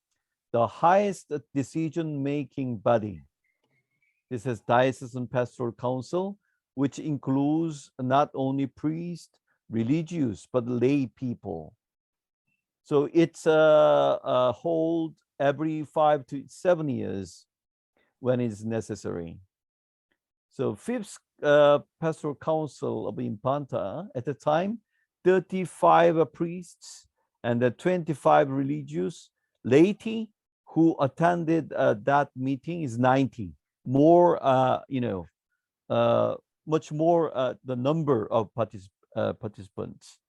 S1: the highest decision-making body. This is Diocesan Pastoral Council, which includes not only priests, religious, but lay people. So it's hold every 5 to 7 years when it's necessary. So 5th Pastoral Council of Infanta, at the time, 35 priests and 25 religious laity who attended that meeting is 90. More, much more the number of participants.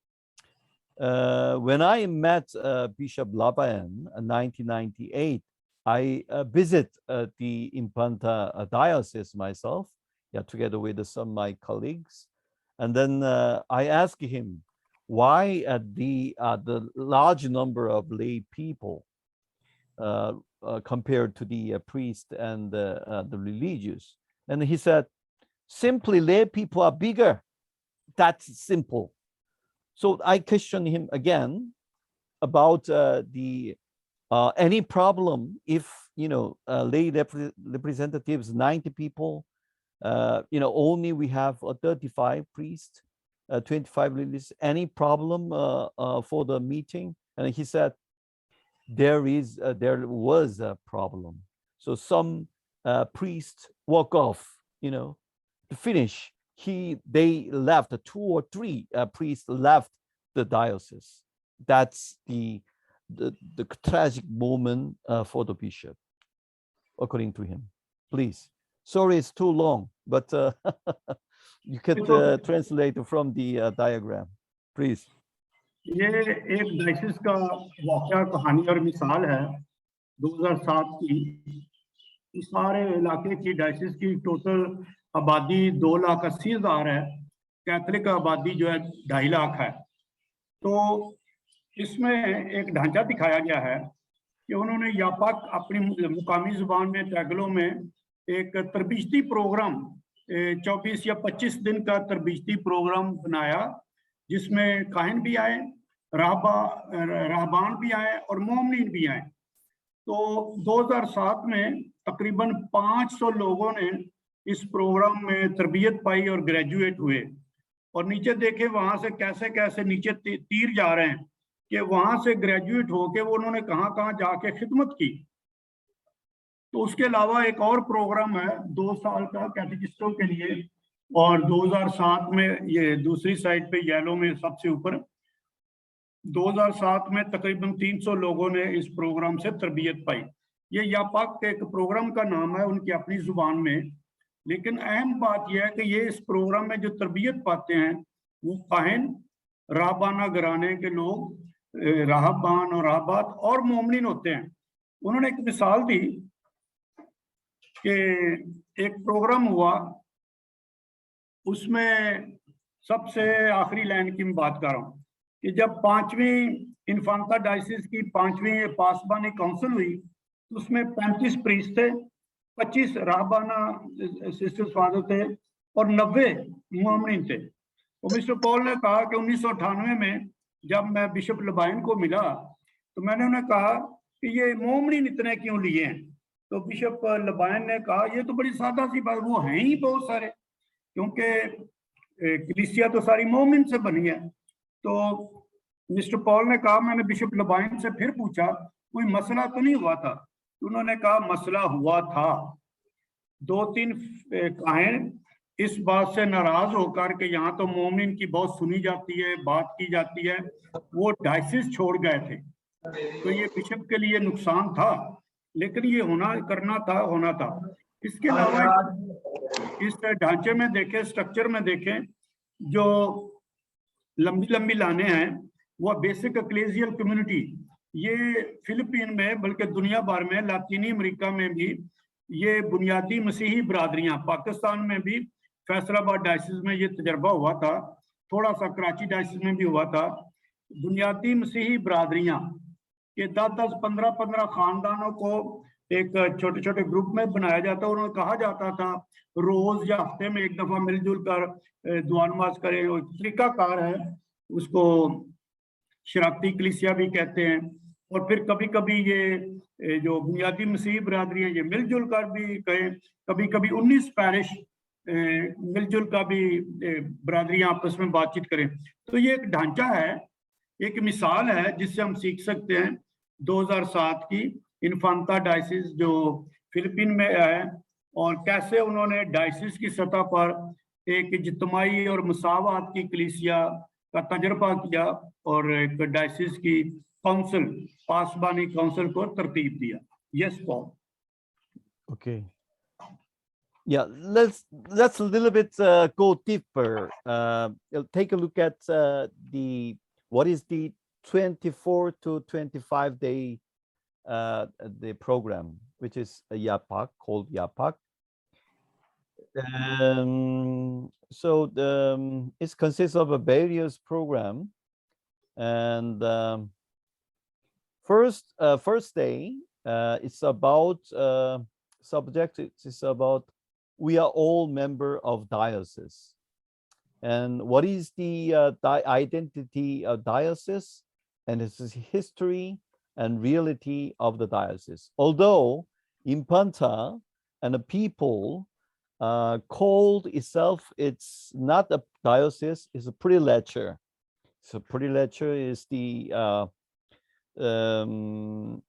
S1: When I met Bishop Labayan in 1998, I visit the Infanta diocese myself, together with some of my colleagues. And then I asked him why the large number of lay people compared to the priest and the religious. And he said, simply lay people are bigger. That's simple. So I questioned him again about any problem if lay representatives 90 people, only we have 35 priests, 25 religious. Any problem for the meeting? And he said, there was a problem. So some priests walk off, to finish. They left. 2 or 3 priests left the diocese. That's the tragic moment for the bishop, according to him. Please, sorry, it's too long, but you could translate from the diagram, please.
S2: ये एक diocese का वाकया, कहानी और मिसाल है 2007 की। इस सारे इलाके की डायसिस की टोटल आबादी 2,80,000 है। कैथोलिक आबादी जो है 2.5 लाख है। तो इसमें एक ढांचा दिखाया गया है कि उन्होंने यापाक अपनी मुकामी जुबान में टैगलो में एक तरबीती प्रोग्राम 24 या 25 दिन का तरबीती प्रोग्राम बनाया, जिसमें काहिन भी आए, राहबान भी आए और मोमिन भी आए। तो 2007 में तकरीबन 500 लोगों ने इस प्रोग्राम में तरबियत पाई और ग्रेजुएट हुए। और नीचे देखे वहां से कैसे कैसे नीचे तीर जा रहे हैं कि वहां से ग्रेजुएट होके वो उन्होंने कहाँ जाके खिदमत की। तो उसके अलावा एक और प्रोग्राम है 2 साल का कैटेकिस्टों के लिए, और 2007 में ये दूसरी साइड पे येलो में सबसे ऊपर 2007 में तकरीबन 300 लोगों ने इस प्रोग्राम से तरबियत पाई। ये यापाक के एक प्रोग्राम का नाम है उनकी अपनी जुबान में। लेकिन अहम बात यह है कि ये इस प्रोग्राम में जो तरबियत पाते हैं वो काहिन, राहबाना घराने के लोग, राहबान और राहबात और मोमिन होते हैं। उन्होंने एक मिसाल दी कि एक प्रोग्राम हुआ, उसमें सबसे आखिरी लाइन की मैं बात कर रहा हूँ कि जब 5वीं इन्फांता डायसिस की 5वीं पासबानी काउंसिल हुई तो उसमें 35 प्रीस्ट थे, 25 राहबाना सिस्टर्स फादर थे और 90 मोमिन थे। तो मिस्टर पॉल ने कहा कि 1998 में जब मैं बिशप लबाइन को मिला तो मैंने उन्हें कहा कि ये मोमिन इतने क्यों लिए हैं। तो बिशप लबाइन ने कहा ये तो बड़ी सादा सी बात, वो हैं ही बहुत सारे, क्योंकि कलीसिया तो सारी मोमिन से बनी है। तो मिस्टर पॉल ने कहा, मैंने बिशप लबाइन से फिर पूछा कोई मसला तो नहीं हुआ था। तो उन्होंने कहा मसला हुआ था। 2-3 काहिन इस बात से नाराज होकर के यहाँ तो मोमिन की बहुत सुनी जाती है, बात की जाती है, वो डायसिस छोड़ गए थे। तो ये बिशप के लिए नुकसान था, लेकिन ये होना था। इसके अलावा इस ढांचे में देखें, स्ट्रक्चर में देखें, जो लंबी लाने हैं वो बेसिक एक्लेसियल कम्युनिटी, ये फिलिपीन में बल्कि दुनिया भर में, लातीनी अमेरिका में भी ये बुनियादी मसीही बरादरियां, पाकिस्तान में भी फैसलाबाद डायसिस में ये तजर्बा हुआ था, थोड़ा सा कराची डायसिस में भी हुआ था। बुनियादी मसीही बरादरियां के 10-10, 15-15 खानदानों को एक छोटे छोटे ग्रुप में बनाया जाता, उन्हें कहा जाता था रोज या हफ्ते में एक दफा मिलजुल कर दुआ नमाज करें। और तरीकाकार है, उसको शराबती कलीसिया भी कहते हैं। और फिर कभी कभी ये जो बुनियादी मसीही बरादरी हैं ये मिलजुल कर भी कहें, कभी कभी 19 पैरिश मिलजुल का भी बरादरियां आपस में बातचीत करें। तो ये एक ढांचा है, एक मिसाल है जिससे हम सीख सकते हैं 2007 की इन्फांता डायसिस जो फिलिपीन में है, और कैसे उन्होंने डायसिस की सतह पर एक इज्तिमाई और मुसावात की कलीसिया का तजर्बा किया और एक डायसिस की काउंसिल, पासबानी काउंसिल को तरतीब दिया। Yes Paul.
S1: Okay. Yeah, let's a little bit go deeper. Take a look at what is the 24 to 25 day the program, which is a YAPAC, called YAPAC. So it consists of a various program, and first day it's about subject. It's about we are all member of diocese, and what is the identity of diocese, and its history and reality of the diocese. Although Impanta and the people called itself, it's not a diocese, it's a prelature. So prelature is the the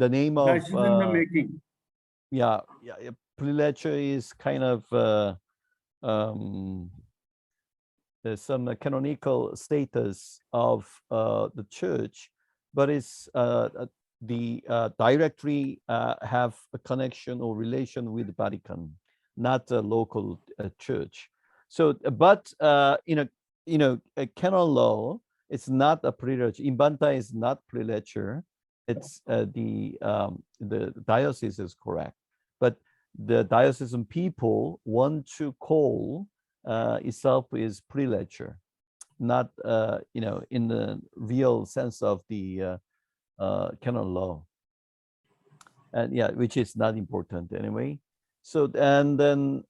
S1: name of
S2: Diocese in the making.
S1: yeah, prelature is kind of some canonical status of the church, but it's the directly have a connection or relation with the Vatican, not a local church. So, but a canon law, it's not a prelature. Infanta is not prelature. It's the diocese is correct, but the diocesan people want to call itself is prelature, not in the real sense of the canon law, and yeah, which is not important anyway. So and then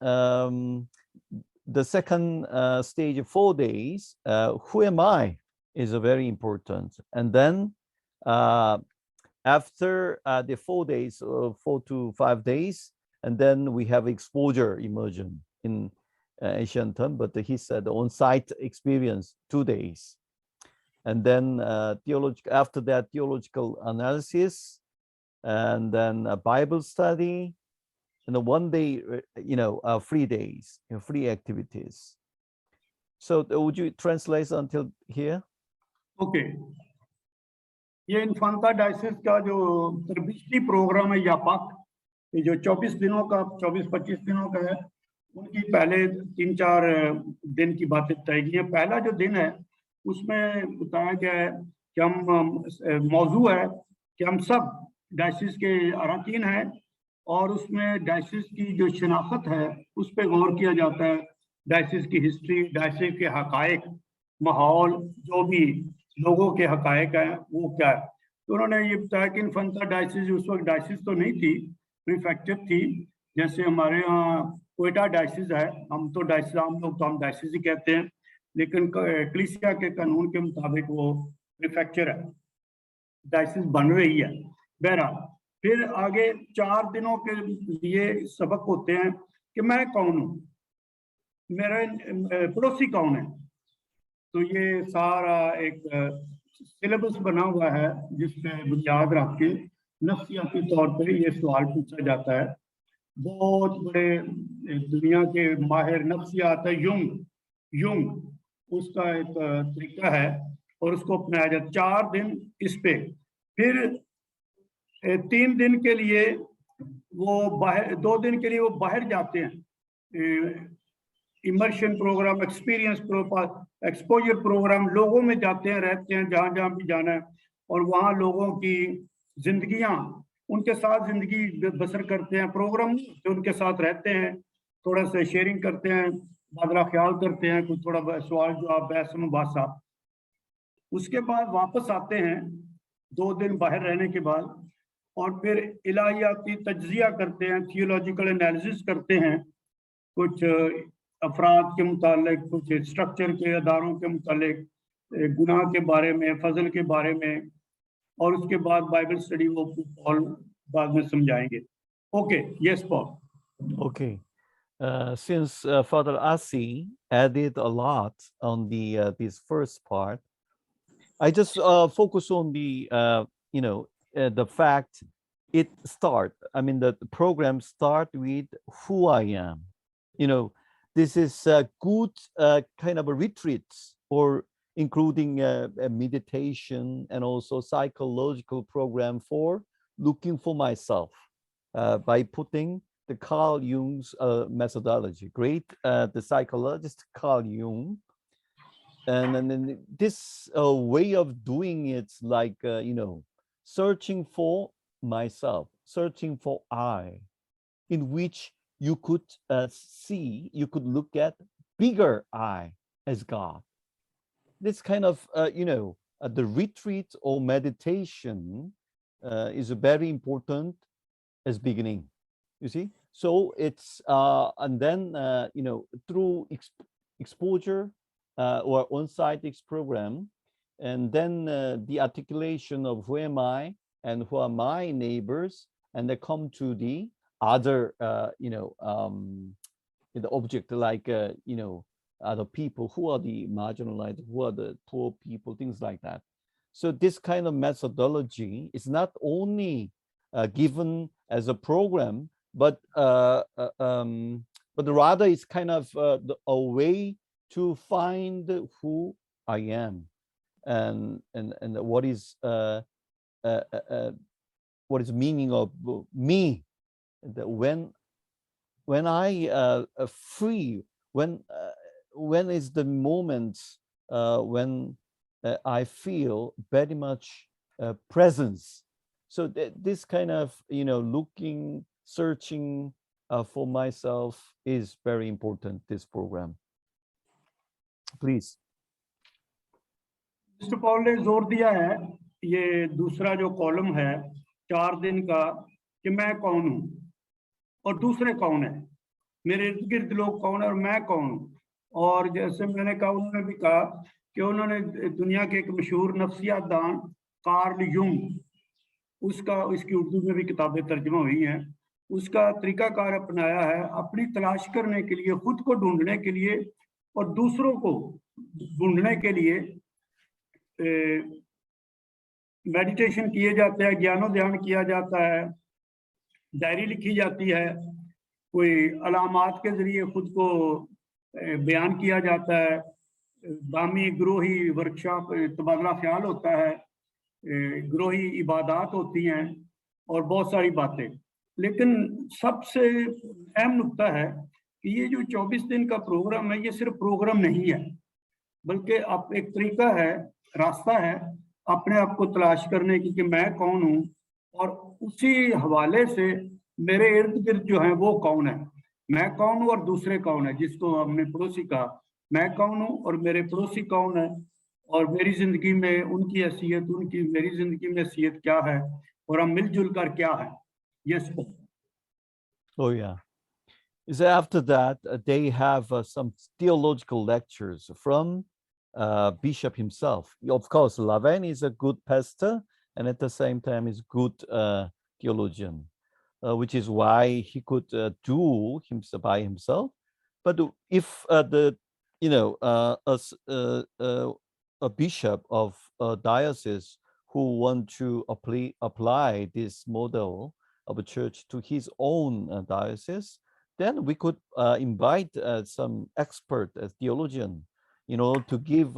S1: the second stage of 4 days, who am I, is a very important, and then after the 4 days, 4 to 5 days, and then we have exposure immersion in Asian term, but he said on-site experience 2 days, and then after that theological analysis, and then a Bible study, and 1 day, 3 days, free activities. So would you translate until here?
S2: Okay. ये इन्फांता diocese का जो तरबियती programme है यापाक, ये जो 24 दिनों का 24-25 दिनों का है, उनकी पहले 3-4 दिन की बातें तय की हैं। पहला जो दिन है उसमें बताया गया है कि हम मौजू है कि हम सब डायसिस के अराकीन हैं, और उसमें डायसिस की जो शनाख्त है उस पर गौर किया जाता है। डायसिस की हिस्ट्री, डायसिस के हकायक, माहौल, जो भी लोगों के हकायक हैं वो क्या है। तो उन्होंने ये बताया कि इन्फांता डायसिस उस वक्त डायसिस तो नहीं थी, प्रीफेक्चर थी। जैसे हमारे यहाँ क्वेटा डायसिस है, हम तो डायसिस, हम लोग तो हम डायसिस ही कहते हैं, लेकिन कलीसिया के कानून के मुताबिक वो प्रीफेक्चर है, डायसिस बन रही है। बहरहाल फिर आगे 4 दिनों के लिए सबक होते हैं कि मैं कौन हूँ, मेरा पड़ोसी कौन है। तो ये सारा एक सिलेबस बना हुआ है जिसपे बुनियाद रख के नफ्सियाती तौर पर ये सवाल पूछा जाता है। बहुत बड़े दुनिया के माहिर नफ्सियात है युंग उसका एक तरीका है और उसको अपनाया जाता। 4 दिन इस पे, फिर 3 दिन के लिए वो बाहर, 2 दिन के लिए वो बाहर जाते हैं। Immersion programme, experience exposure programme, लोगों में जाते हैं, रहते हैं जहाँ जहाँ भी जाना है, और वहाँ लोगों की जिंदगियाँ, उनके साथ जिंदगी बसर करते हैं। प्रोग्राम तो उनके साथ रहते हैं, थोड़ा सा शेयरिंग करते हैं, बादला ख्याल करते हैं, कुछ थोड़ा सवाल जवाब, बहस मुबासा। उसके बाद वापस आते हैं 2 दिन बाहर रहने के बाद, और फिर इलाहियाती तज्जिया करते हैं, थियोलॉजिकल एनालिसिस करते हैं, कुछ अफराद के मुतालिक, कुछ स्ट्रक्चर के अदारों के मुतालिक, गुनाह के बारे में, फजल के बारे में, और उसके बाद बाइबल स्टडी वो पॉल बाद में समझाएंगे। Okay, yes Paul.
S1: Okay. Since Father Asi added a lot on the this first part, I just focus on the the fact it start. I mean, the program start with who I am. This is a good kind of a retreats, or including a meditation and also psychological program for looking for myself by putting the Carl Jung's methodology. Great, the psychologist Carl Jung. And then this way of doing it's like, searching for myself, searching for I, in which you could see, you could look at bigger I as God. This kind of, the retreat or meditation is very important as beginning, you see. So it's, and then, through exposure or on-site program, and then the articulation of who am I and who are my neighbors, and they come to the other, the object, like, other people, who are the marginalized, who are the poor people, things like that. So this kind of methodology is not only given as a program, but rather it's kind of a way to find who I am, and what is meaning of me. When I free, when is the moment when I feel very much presence. So this kind of, looking, searching for myself is very important, this program. Please.
S2: Mister Paul ने जोर दिया है, ये दूसरा जो column है 4 दिन का, कि मैं कौन हूं और दूसरे कौन है, मेरे इर्द गिर्द लोग कौन है और मैं कौन हूं। और जैसे मैंने कहा, उन्होंने भी कहा कि उन्होंने दुनिया के एक मशहूर नफ्सियात दान कार्ल युंग, इसकी उर्दू में भी किताबें तर्जुमा हुई हैं, उसका तरीकाकार अपनाया है अपनी तलाश करने के लिए, खुद को ढूंढने के लिए और दूसरों को ढूंढने के लिए। मेडिटेशन किए जाते हैं, ज्ञानोध्यान किया जाता है, डायरी लिखी जाती है, कोई अलामात के जरिए खुद को बयान किया जाता है, बामी ग्रोही वर्कशॉप तबादला ख्याल होता है, ग्रोही इबादत होती हैं और बहुत सारी बातें। लेकिन सबसे अहम नुक्ता है कि ये जो 24 दिन का प्रोग्राम है, ये सिर्फ प्रोग्राम नहीं है, बल्कि आप एक तरीका है, रास्ता है अपने आप को तलाश करने की कि मैं कौन हूँ, और उसी हवाले से मेरे इर्द गिर्द जो है वो कौन है, मैं कौन हूँ और दूसरे कौन है, जिसको हमने पड़ोसी कहा, मैं कौन हूँ और मेरे पड़ोसी कौन है, और मेरी जिंदगी में उनकी हैसियत, उनकी मेरी जिंदगी में हैसियत क्या है, और हम मिलजुल कर क्या है। Yes.
S1: Oh yeah. So after that, they have some theological lectures from Bishop himself. Of course, Lavin is a good pastor, and at the same time is good theologian, which is why he could do himself by himself. But if a bishop of a diocese who want to apply this model of a church to his own diocese, then we could invite some expert theologian, to give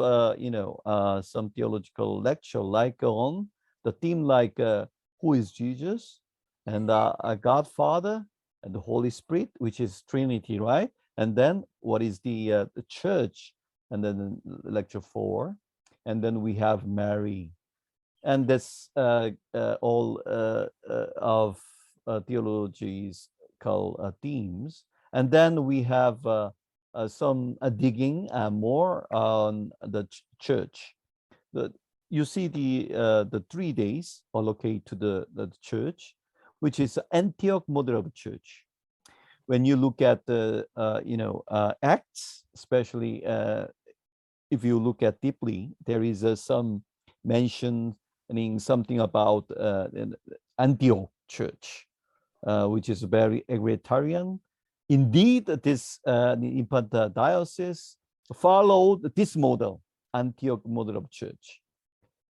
S1: some theological lecture, like on the theme like who is Jesus, and a Godfather and the Holy Spirit, which is Trinity, right? And then what is the church, and then lecture 4, and then we have Mary, and that's all of theologies called themes. And then we have some digging more on the church. You see the 3 days allocate to the church, which is Antioch model of church. When you look at the Acts, especially if you look at deeply, there is some mentioning something about Antioch church, which is very egalitarian. Indeed, this infant diocese followed this model, Antioch model of church.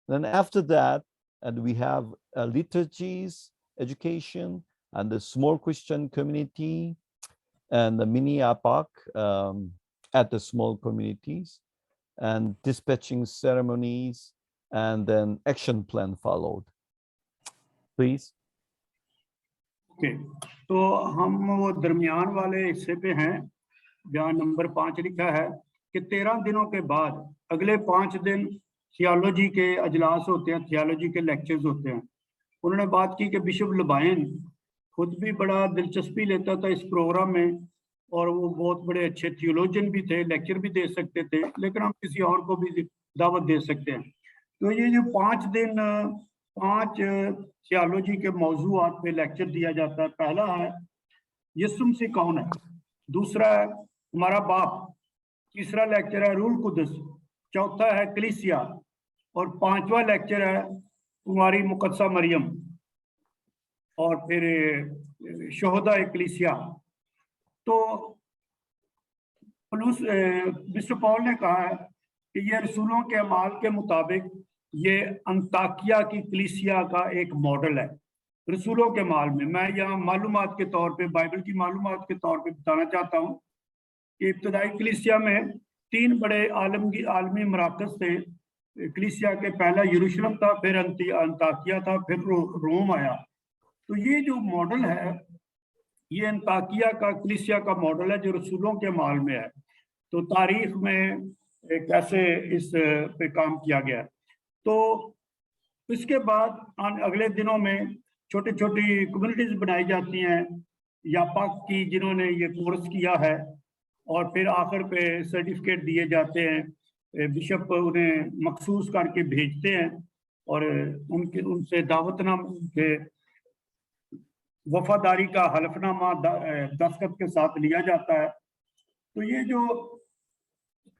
S1: Then after that, and we have liturgies, education, and the small Christian community, and the mini APAC at the small communities, and dispatching ceremonies, and then action plan followed. Please.
S2: Okay, तो हम वो दरमियान वाले हिस्से पे हैं, जहाँ number 5 लिखा है कि 13 दिनों के बाद अगले 5 दिन थियोलॉजी के अजलास होते हैं, थियोलॉजी के लेक्चर्स होते हैं। उन्होंने बात की कि बिशप लबायन खुद भी बड़ा दिलचस्पी लेता था इस प्रोग्राम में, और वो बहुत बड़े अच्छे थियोलॉजियन भी थे, लेक्चर भी दे सकते थे, लेकिन हम किसी और को भी दावत दे सकते हैं। तो ये जो 5 दिन 5 थियोलॉजी के मौजूआत पे लेक्चर दिया जाता है। पहला है यीशु मसीह कौन है, दूसरा है हमारा बाप, तीसरा लेक्चर है रूल कुदस, चौथा है कलीसिया, और 5वां लेक्चर है कुमारी मुकद्दसा मरियम, और फिर शोहदा कलीसिया। तो मिस्टर पॉल ने कहा है कि ये रसूलों के अमाल के मुताबिक ये अंताकिया की कलीसिया का एक मॉडल है। रसूलों के माल में मैं यहाँ मालूमात के तौर पे, बाइबल की मालूमात के तौर पे बताना चाहता हूँ कि इब्तदाई कलीसिया में 3 बड़े आलमी मराकज़ थे। कलीसिया के पहला यरूशलेम था, फिर अंताकिया था, फिर रोम आया। तो ये जो मॉडल है, ये अंताकिया का कलीसिया का मॉडल है जो रसूलों के माल में है। तो तारीख में कैसे इस पे काम किया गया। तो इसके बाद अगले दिनों में छोटी छोटी कम्युनिटीज बनाई जाती हैं या पाक की, जिन्होंने ये कोर्स किया है, और फिर आखिर पे सर्टिफिकेट दिए जाते हैं। बिशप उन्हें मखसूस करके भेजते हैं और उनसे दावतनामा, उनके वफादारी का हलफनामा दस्तखत के साथ लिया जाता है। तो ये जो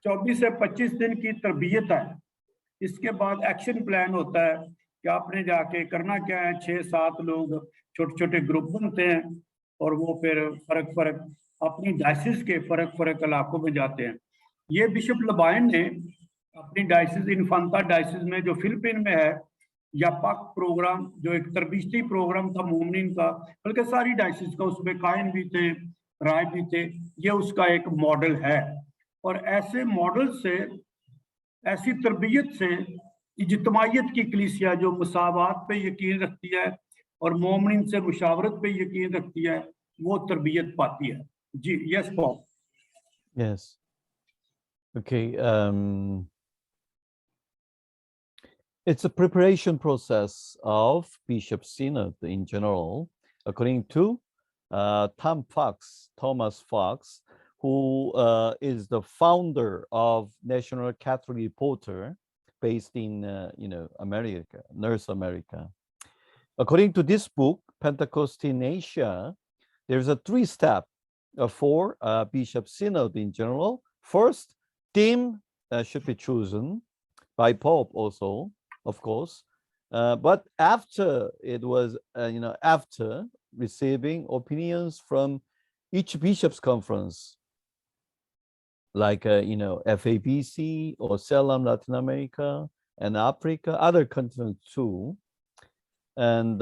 S2: 24 से 25 दिन की तरबियत है, इसके बाद एक्शन प्लान होता है कि आपने जाके करना क्या है। 6-7 लोग छोटे छोटे ग्रुप बनते हैं और वो फिर फर्क अपनी डायसिस के फर्क इलाकों में जाते हैं। ये बिशप लबायन ने अपनी डायसिस, इन्फांता डायसिस में जो फिलिपीन में है, या पाक प्रोग्राम जो एक तरबियती प्रोग्राम था मोमिन का, बल्कि सारी डायसिस का, उसमें कायन भी थे, राय भी थे, ये उसका एक मॉडल है। और ऐसे मॉडल से, ऐसी तरबियत से इज्तिमाइयत की कलीसिया जो मुसावात पे यकीन रखती है और मोमिन से मुशावरत पे यकीन रखती है, वो तरबियत पाती है। जी, yes Paul.
S1: Yes. Okay. It's a preparation process of Bishop Synod in general, according to Thomas Fox, who is the founder of National Catholic Reporter, based in America, North America. According to this book, Pentecost in Asia, there's a 3-step for Bishop Synod in general. First, theme should be chosen by Pope also, of course, but after it was, after receiving opinions from each bishop's conference, like FABC or CELAM Latin America and Africa, other continents too, and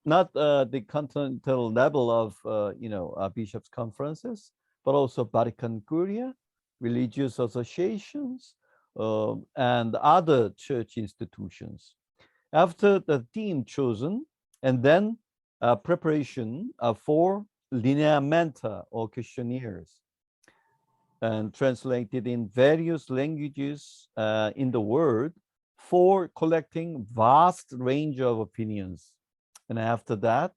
S1: not the continental level of bishops' conferences, but also Vatican Curia, religious associations, and other church institutions. After the theme chosen, and then preparation for lineamenta or questionnaires, and translated in various languages in the world for collecting vast range of opinions. And after that,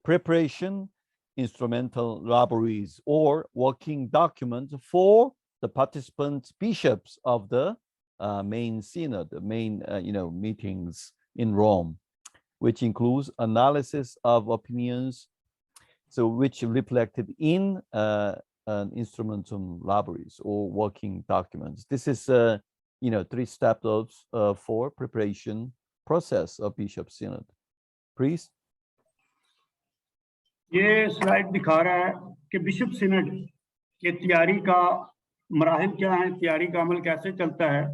S1: preparation, instrumental libraries or working documents for the participants, bishops of the main synod, the main meetings in Rome, which includes analysis of opinions, so which reflected in instrumentum libraries or working documents. This is 3 steps for preparation process of Bishop Synod. Priest?
S2: ये slide दिखा रहा है कि bishop सिनड के तैयारी का मराहिल क्या है, तैयारी का अमल कैसे चलता है।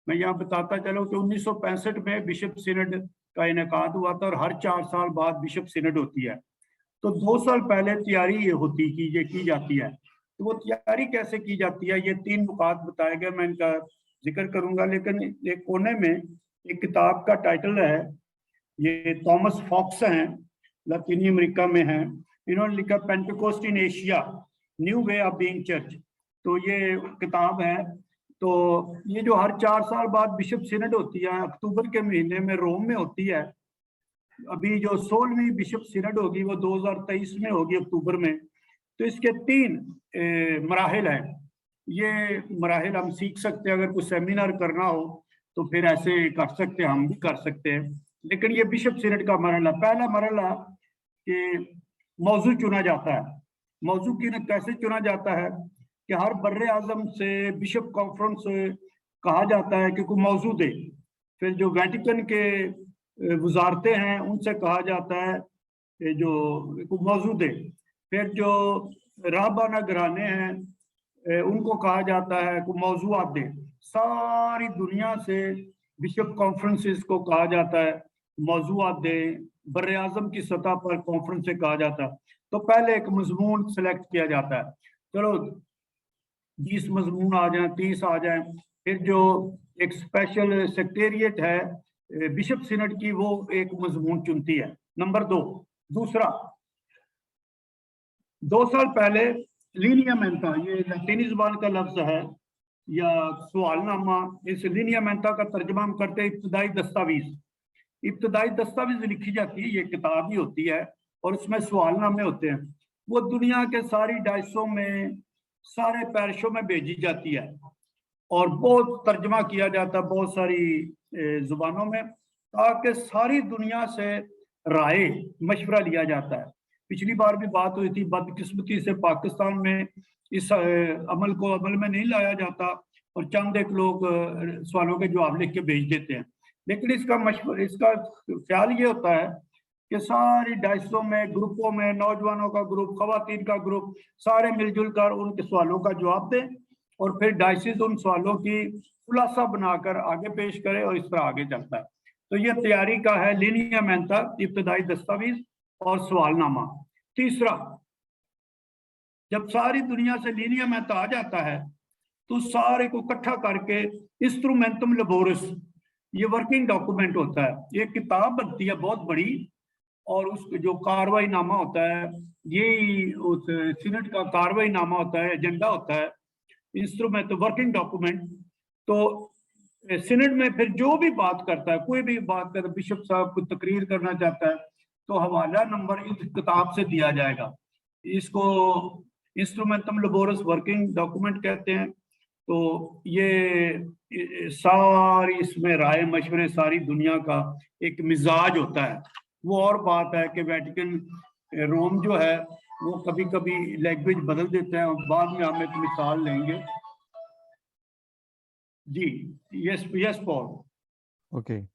S2: मैं यहाँ बताता चलूँ कि 1965 में बिशप सिनड का इनेकाद हुआ था और हर 4 साल बाद बिशप सिनड होती है। तो 2 साल पहले तैयारी ये की जाती है। तो वो तैयारी कैसे की जाती है, ये 3 नुकात बताए गए, मैं इनका जिक्र करूंगा। लेकिन एक कोने में एक किताब का टाइटल है, ये थॉमस फॉक्स हैं, लतीनी अमेरिका में हैं, इन्होंने लिखा Pentecost in Asia, new way of being church. तो ये किताब है। तो ये जो हर 4 साल बाद बिशप सिनड होती है, अक्टूबर के महीने में रोम में होती है। अभी जो 16वीं बिशप सिनड होगी वो 2023 में होगी, अक्टूबर में। तो इसके 3 मराहिल हैं। ये मराहिल हम सीख सकते हैं, अगर कुछ सेमिनार करना हो तो फिर ऐसे कर सकते हैं, हम भी कर सकते हैं। लेकिन ये बिशप सिनड का मरहला, पहला मरहला कि मौजू चुना जाता है। मौजू कैसे चुना जाता है कि हर बर्रे आजम से बिशप कॉन्फ्रेंस कहा जाता है कि कोई मौजू दे। फिर जो वेटिकन के वजारतें हैं उनसे कहा जाता है जो कोई मौजू दे। फिर जो राहबाना घराने हैं उनको कहा जाता है को मौजूआत दे। सारी दुनिया से बिशप कॉन्फ्रेंसेस को कहा जाता है मौजूआत दे, बर आज़म की सतह पर कॉन्फ्रेंस से कहा जाता है। तो पहले एक मजमून सेलेक्ट किया जाता है, चलो 20 मजमून आ जाए, 30 आ जाए, फिर जो एक स्पेशल सेक्रेटेरिएट है बिशप सिनड की, वो एक मजमून चुनती है। नंबर 2। दूसरा, 2 साल पहले लीनियामेंटा, ये लैटिनी जुबान का लफ्ज है या सवालनामा, इस लीनियामेंटा का तर्जमा हम करते हैं इब्तदाई दस्तावेज। इब्तदाई दस्तावेज लिखी जाती है, ये किताब ही होती है और उसमें सवालनामे होते हैं। वो दुनिया के सारी डायसों में, सारे पैरिशों में भेजी जाती है और बहुत तर्जमा किया जाता है बहुत सारी जुबानों में, ताकि सारी दुनिया से राय मशवरा लिया जाता है। पिछली बार भी बात हुई थी, बदकिस्मती से पाकिस्तान में इस अमल को अमल में नहीं लाया जाता और चंद एक लोग सवालों के जवाब लिख के भेज देते हैं। लेकिन इसका ख्याल ये होता है कि सारी डायसों में, ग्रुपों में, नौजवानों का ग्रुप, खवातीन का ग्रुप, सारे मिलजुल कर उनके सवालों का जवाब दें और फिर डायसिस उन सवालों की खुलासा बनाकर आगे पेश करे और इस तरह आगे चलता है। तो ये तैयारी का है लीनियामेंटा, इब्तदाई दस्तावेज और सवालनामा। तीसरा, जब सारी दुनिया से लीनियामेंटा आ जाता है तो सारे को इकट्ठा करके इंस्ट्रूमेंटम लेबोरिस, ये वर्किंग डॉक्यूमेंट होता है, ये किताब बनती है बहुत बड़ी, और उस जो कार्रवाई नामा होता है, ये उस सीनेट का कार्रवाई नामा होता है, एजेंडा होता है, इंस्ट्रूमेंट वर्किंग डॉक्यूमेंट। तो सीनेट में फिर जो भी बात करता है, कोई भी बात करता है, बिशप साहब को तकरीर करना चाहता है तो हवाला नंबर इस किताब से दिया जाएगा। इसको इंस्ट्रूमेंटम लेबोरिस वर्किंग डॉक्यूमेंट कहते हैं। तो ये सारी इसमें राय मशवरे सारी दुनिया का एक मिजाज होता है। वो और बात है कि वेटिकन रोम जो है वो कभी कभी लैंग्वेज बदल देते हैं और बाद में हम एक मिसाल लेंगे। जी, yes Paul.
S1: Okay.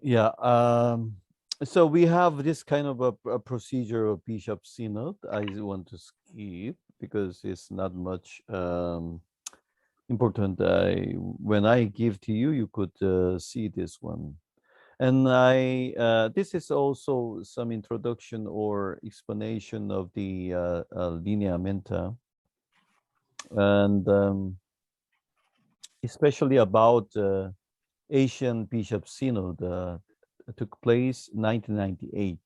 S1: Yeah. So we have this kind of a procedure of Bishop Synod. I want to skip because it's not much important. When I give to you, you could see this one. And this is also some introduction or explanation of the lineamenta, and especially about Asian Bishop Synod took place 1998.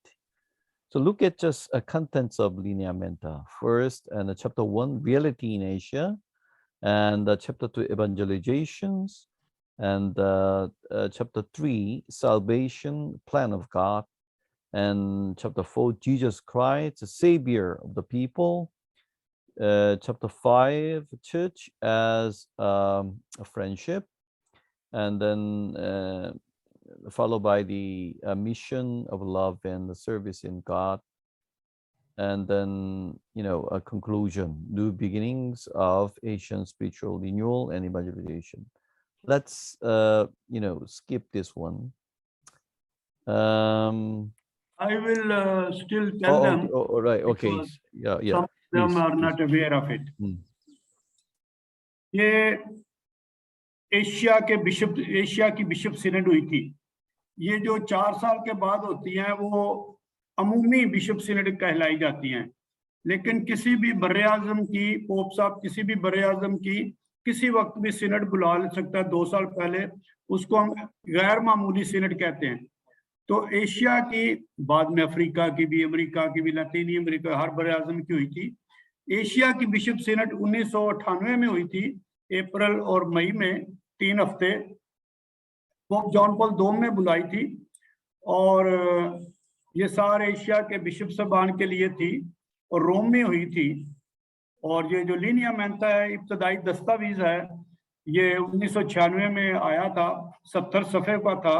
S1: So look at just contents of lineamenta. First, and chapter 1, reality in Asia, and chapter 2, evangelizations, and chapter 3, salvation, plan of God, and chapter 4, Jesus Christ, the Savior of the people, chapter 5, church as a friendship, and then followed by the mission of love and the service in God, and then a conclusion, new beginnings of Asian spiritual renewal and evangelization. Let's skip this one.
S2: I will still tell them.
S1: All right. Okay. Yeah.
S2: Some of them are not aware of it. ये Asia की bishop synod हुई थी। ये जो 4 साल के बाद होती हैं वो अमूमी बिशप सिनेड कहलाई जाती हैं। लेकिन किसी भी बर-ए-आज़म की, पोप साहब किसी भी बर-ए-आज़म की किसी वक्त भी सिनेड बुला सकता है 2 साल पहले, उसको हम गैर मामूली सिनेड कहते हैं। तो एशिया की, बाद में अफ्रीका की भी, अमेरिका की भी, लैटिनी अमेरिका, हर बर-ए-आज़म की हुई थी। एशिया की बिशप सिनेड 1998 में हुई थी, अप्रैल और मई में 3 हफ्ते पोप जॉन पॉल II ने बुलाई थी और ये सारे एशिया के बिशप साहबान के लिए थी और रोम में हुई थी। और ये जो लिनियामेंटा है, इब्तदाई दस्तावेज है, ये 1996 में आया था, 70 सफ़े का था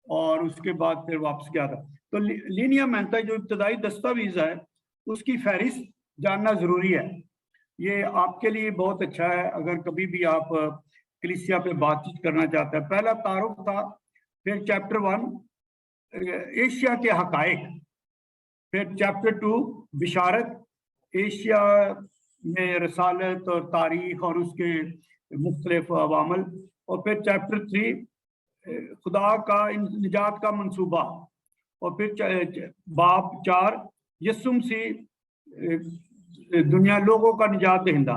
S2: और उसके बाद फिर वापस गया था। तो लिनियामेंटा जो इब्तदाई दस्तावेज है उसकी फहरिस्त जानना ज़रूरी है। ये आपके लिए बहुत अच्छा है अगर कभी भी आप कलीसिया पे बातचीत करना चाहते हैं। पहला तारुफ था, फिर चैप्टर 1 एशिया के हकायक, फिर चैप्टर 2 बिशारत, एशिया में रसालत और तारीख और उसके मुख्तलिफ अवामल, और फिर चैप्टर 3 खुदा का निजात का मंसूबा, और फिर बाब 4 यसु मसीह दुनिया लोगों का निजात दहिंदा,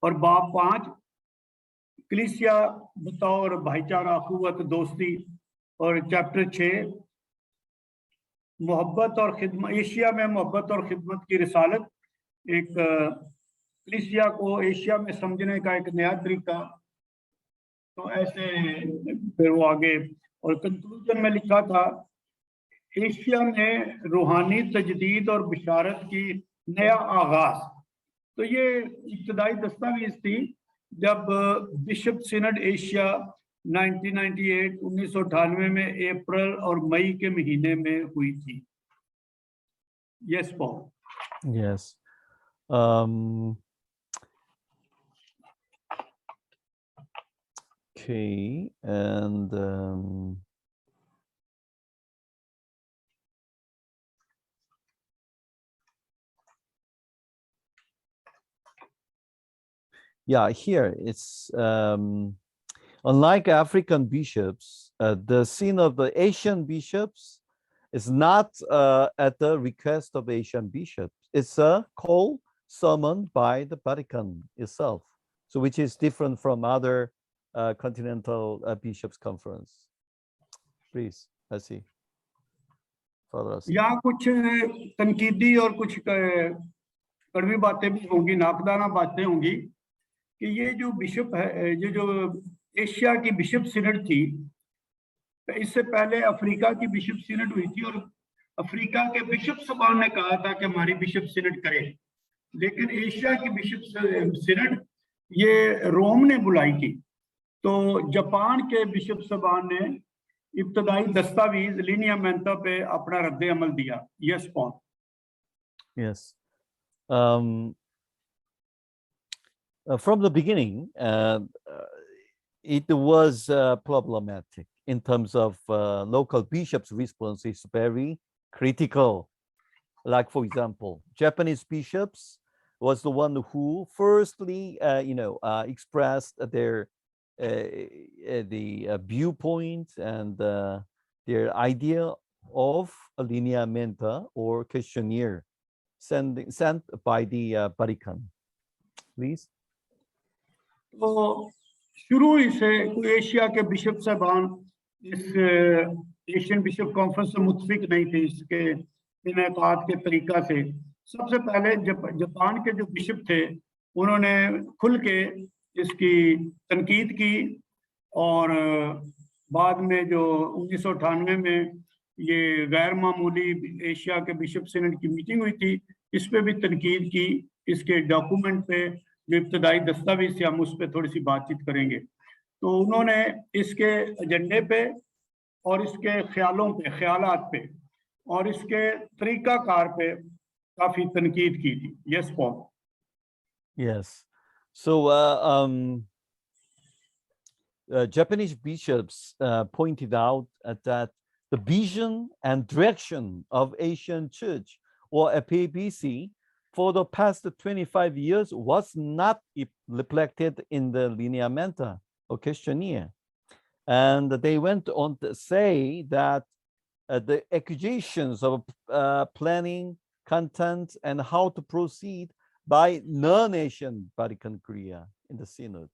S2: और बाब 5 कलीसिया बतौर भाईचारा अखुवत दोस्ती, और चैप्टर 6 मोहब्बत और खिदमत, एशिया में मोहब्बत और खिदमत की रिसालत, एक कलीसिया को एशिया में समझने का एक नया तरीका। तो ऐसे फिर वो आगे, और कंक्लूजन में लिखा था एशिया में रूहानी तजदीद और बिशारत की नया आगाज। तो ये इब्तदाई दस्तावेज थी जब बिशप सिनड एशिया 1998 में अप्रैल और मई के महीने में हुई थी। Yes Paul.
S1: Yes. Okay, and yeah, here it's unlike African bishops, the Synod of the Asian bishops is not at the request of Asian bishops. It's a call summoned by the Vatican itself, so which is different from other continental bishops' conference. Please, I see. Father, I see.
S2: यहाँ कुछ तनकीदी और कुछ कड़वी बातें भी होंगी, नाकदाना बातें होंगी कि ये जो बिशप है, ये जो एशिया की बिशप सिनड थी, इससे पहले अफ्रीका की बिशप सिनड हुई थी, और अफ्रीका के बिशप सभा ने कहा था कि हमारी बिशप सिनड करे, लेकिन एशिया की बिशप सिनड ये रोम ने बुलाई थी। तो जापान के बिशप सभा ने इब्तदाई दस्तावेज लिनियामेंटा पे अपना रद्द अमल दिया। Yes Paul.
S1: Yes. From the beginning, it was problematic in terms of local bishops' response is very critical. Like, for example, Japanese bishops was the one who firstly, expressed their viewpoint and their idea of a lineamenta or questionnaire sent by the Vatican. Please.
S2: तो शुरू ही से Asia के bishop साहबान इस Asian bishop conference से मुतफिक नहीं थे इसके इनेकाद के तरीका से। सबसे पहले जापान के जो बिशप थे उन्होंने खुल के इसकी तनकीद की, और बाद में जो 1998 में ये गैर मामूली एशिया के बिशप सिनड की मीटिंग हुई थी, इस पे भी तनकीद की, इसके डॉक्यूमेंट पे जो इब्तदाई दस्तावेज से हम उस पर थोड़ी सी बातचीत करेंगे। तो उन्होंने इसके एजेंडे पे और इसके ख्यालात पे और इसके तरीकाकार पे काफी तनकीद की थी। Yes Paul.
S1: Yes. So Japanese bishops pointed out that the vision and direction of Asian Church or APBC for the past 25 years was not reflected in the lineamenta or questionnaire. And they went on to say that the accusations of planning, content, and how to proceed by non-Asian Vatican Korea in the Synod.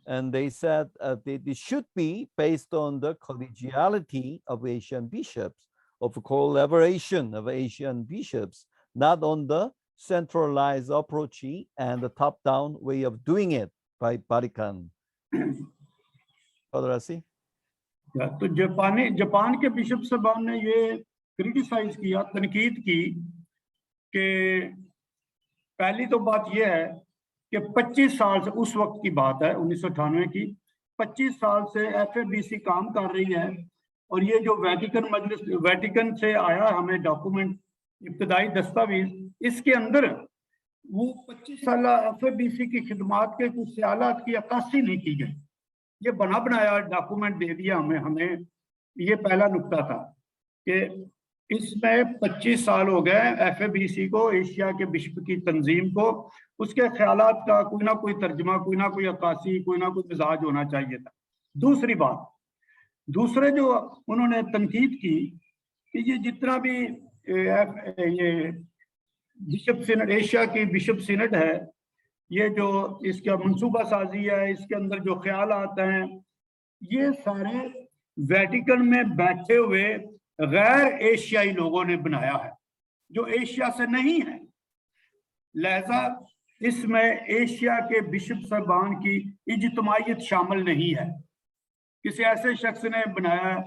S1: And they said they should be based on the collegiality of Asian bishops, of collaboration of Asian bishops, not on the centralized approach and the top-down way of doing it by Vatican. Father Asi?
S2: तो Japan के bishop साहबान ने ये criticise किया, तनकीद की कि पहली तो बात ये है कि 25 साल से, उस वक्त की बात है 1998 की, 25 साल से एफएबीसी काम कर रही है, और ये जो वेटिकन से आया हमें डॉक्यूमेंट, इब्तदाई दस्तावेज, इसके अंदर वो 25 साल एफएबीसी की खिदमात के कुछ ख्यालात की अक्कासी नहीं की गई। ये बना बनाया डॉक्यूमेंट दे दिया हमें। ये पहला नुक्ता था कि اس میں 25 سال ہو گئے FABC کو, ایشیا کے بشپ کی تنظیم کو. اس کے خیالات کا کوئی نہ کوئی ترجمہ, کوئی نہ کوئی عکاسی, کوئی نہ کوئی مزاج ہونا چاہیے تھا. دوسری بات, دوسرے جو انہوں نے تنقید کی کہ یہ جتنا بھی یہ بشپ سینٹ, ایشیا کی بشپ سینٹ ہے, یہ جو اس کا منصوبہ سازی ہے, اس کے اندر جو خیالات ہیں, یہ سارے ویٹیکن میں بیٹھے ہوئے غیر ایشیائی لوگوں نے بنایا ہے جو ایشیا سے نہیں ہے. لہذا اس میں ایشیا کے بشپ صاحبان کی اجتماعیت شامل نہیں ہے. کسی ایسے شخص نے بنایا ہے,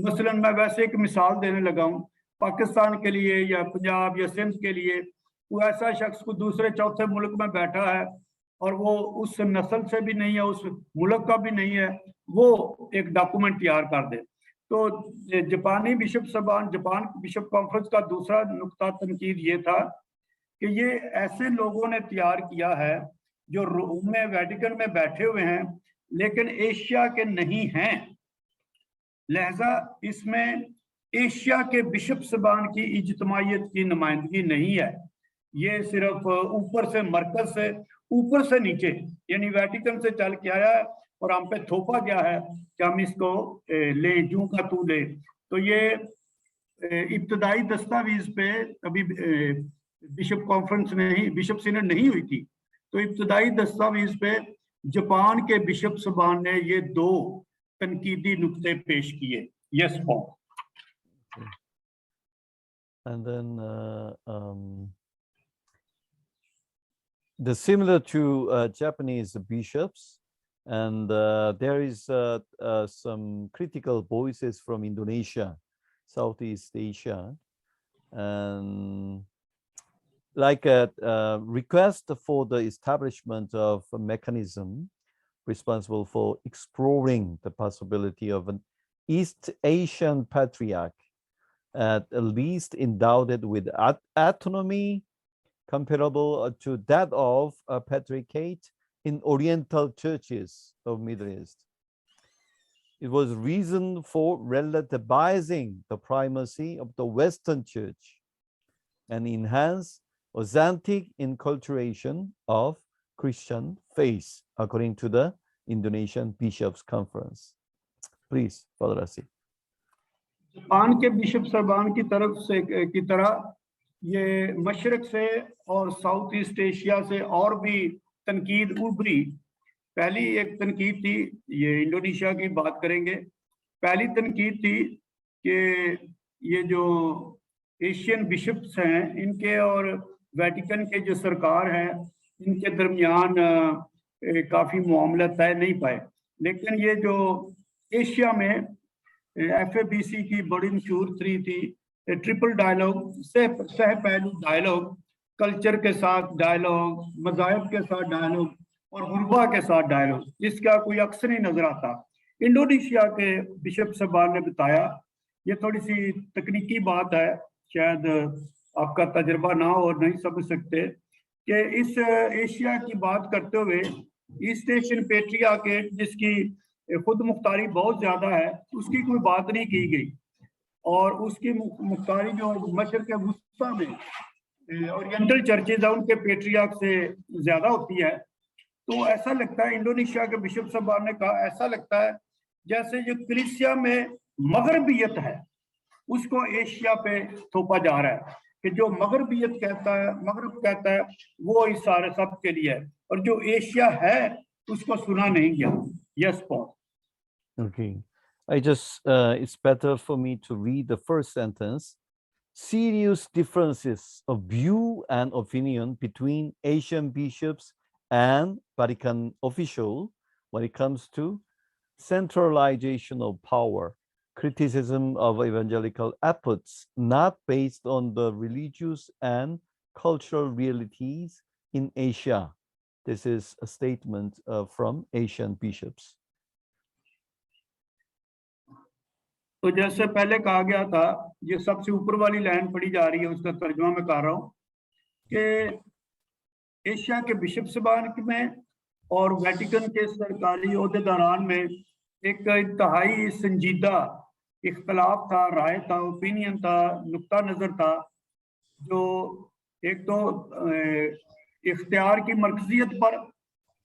S2: مثلا میں ویسے ایک مثال دینے لگا ہوں, پاکستان کے لیے یا پنجاب یا سندھ کے لیے کوئی ایسا شخص کو دوسرے چوتھے ملک میں بیٹھا ہے اور وہ اس نسل سے بھی نہیں ہے, اس ملک کا بھی نہیں ہے, وہ ایک ڈاکومنٹ تیار کر دے. تو جاپانی بشپ صاحبان, جاپان بشپ کانفرنس کا دوسرا نقطہ تنقید یہ تھا کہ یہ ایسے لوگوں نے تیار کیا ہے جو روم میں ویٹیکن میں بیٹھے ہوئے ہیں لیکن ایشیا کے نہیں ہیں. لہذا اس میں ایشیا کے بشپ صاحبان کی اجتماعیت کی نمائندگی نہیں ہے. یہ صرف اوپر سے, مرکز سے اوپر سے نیچے, یعنی ویٹیکن سے چل کے آیا ہے اور ہم پہ تھوپا گیا ہے کہ ہم اس کو لیں, جوں کا تو لے. تو یہ ابتدائی دستاویز پہ ابھی بشپ کانفرنس نہیں, بشپ سینٹ نہیں ہوئی تھی, تو ابتدائی دستاویز پہ جاپان کے بشپ صاحبان نے یہ 2 تنقیدی نقطے پیش کیے. یس پاؤ.
S1: And then the similar to Japanese bishops, and there is some critical voices from Indonesia, Southeast Asia, and like a request for the establishment of a mechanism responsible for exploring the possibility of an East Asian patriarch, at least endowed with autonomy comparable to that of a patriarchate in Oriental churches of Middle East. It was reason for relativizing the primacy of the Western Church and enhance authentic inculturation of Christian faith, according to the Indonesian Bishops' Conference. Please, Father Asi.
S2: Japan کے bishop صاحبان کی طرف سے کی طرح یہ مشرق سے اور ساؤتھ ایسٹ ایشیا سے اور بھی تنقید ابھری. پہلی ایک تنقید تھی, یہ انڈونیشیا کی بات کریں گے, پہلی تنقید تھی کہ یہ جو ایشین بشپس ہیں ان کے اور ویٹیکن کے جو سرکار ہیں ان کے درمیان کافی معاملہ طے نہیں پائے. لیکن یہ جو ایشیا میں FABC کی بڑی مشہور تھی ٹرپل ڈائلاگ, سہ پہلو ڈائلاگ, کلچر کے ساتھ ڈائلاگ, مذاہب کے ساتھ ڈائلاگ اور غربا کے ساتھ ڈائلاگ, جس کا کوئی عکس نہیں نظر آتا. انڈونیشیا کے بشپ صاحبان نے بتایا, یہ تھوڑی سی تکنیکی بات ہے, شاید آپ کا تجربہ نہ ہو اور نہیں سمجھ سکتے, کہ اس ایشیا کی بات کرتے ہوئے ایسٹ ایشین پیٹریارکیٹ جس کی خود مختاری بہت زیادہ ہے اس کی کوئی بات نہیں کی گئی, اور اس کی مختاری جو مشرق وسطیٰ میں اورینٹل چرچز ہیں ان کے پیٹریارک سے زیادہ ہوتی ہے. تو ایسا لگتا ہے, انڈونیشیا کے بشپ صاحبان نے کہا, ایسا لگتا ہے جیسے جو کلیسیا میں مغربیت ہے اس کو ایشیا پہ تھوپا جا رہا ہے, کہ جو مغربیت کہتا ہے, مغرب کہتا ہے, وہ اس سارے سب کے لیے ہے, اور جو ایشیا ہے اس کو سنا نہیں گیا. یس پال.
S1: Okay, it's better for me to read the first sentence. Serious differences of view and opinion between Asian bishops and Vatican officials when it comes to centralization of power, criticism of evangelical efforts not based on the religious and cultural realities in Asia. This is a statement from Asian bishops.
S2: تو جیسے پہلے کہا گیا تھا, یہ سب سے اوپر والی لائن پڑھی جا رہی ہے, اس کا ترجمہ میں کر رہا ہوں کہ ایشیا کے بشپ صاحبان میں اور ویٹیکن کے سرکاری عہدیداران میں ایک انتہائی سنجیدہ इख्तलाफ था, राय था, ओपिनियन था, नुक्ता नज़र था, जो एक तो इख्तियार की मरकजियत पर,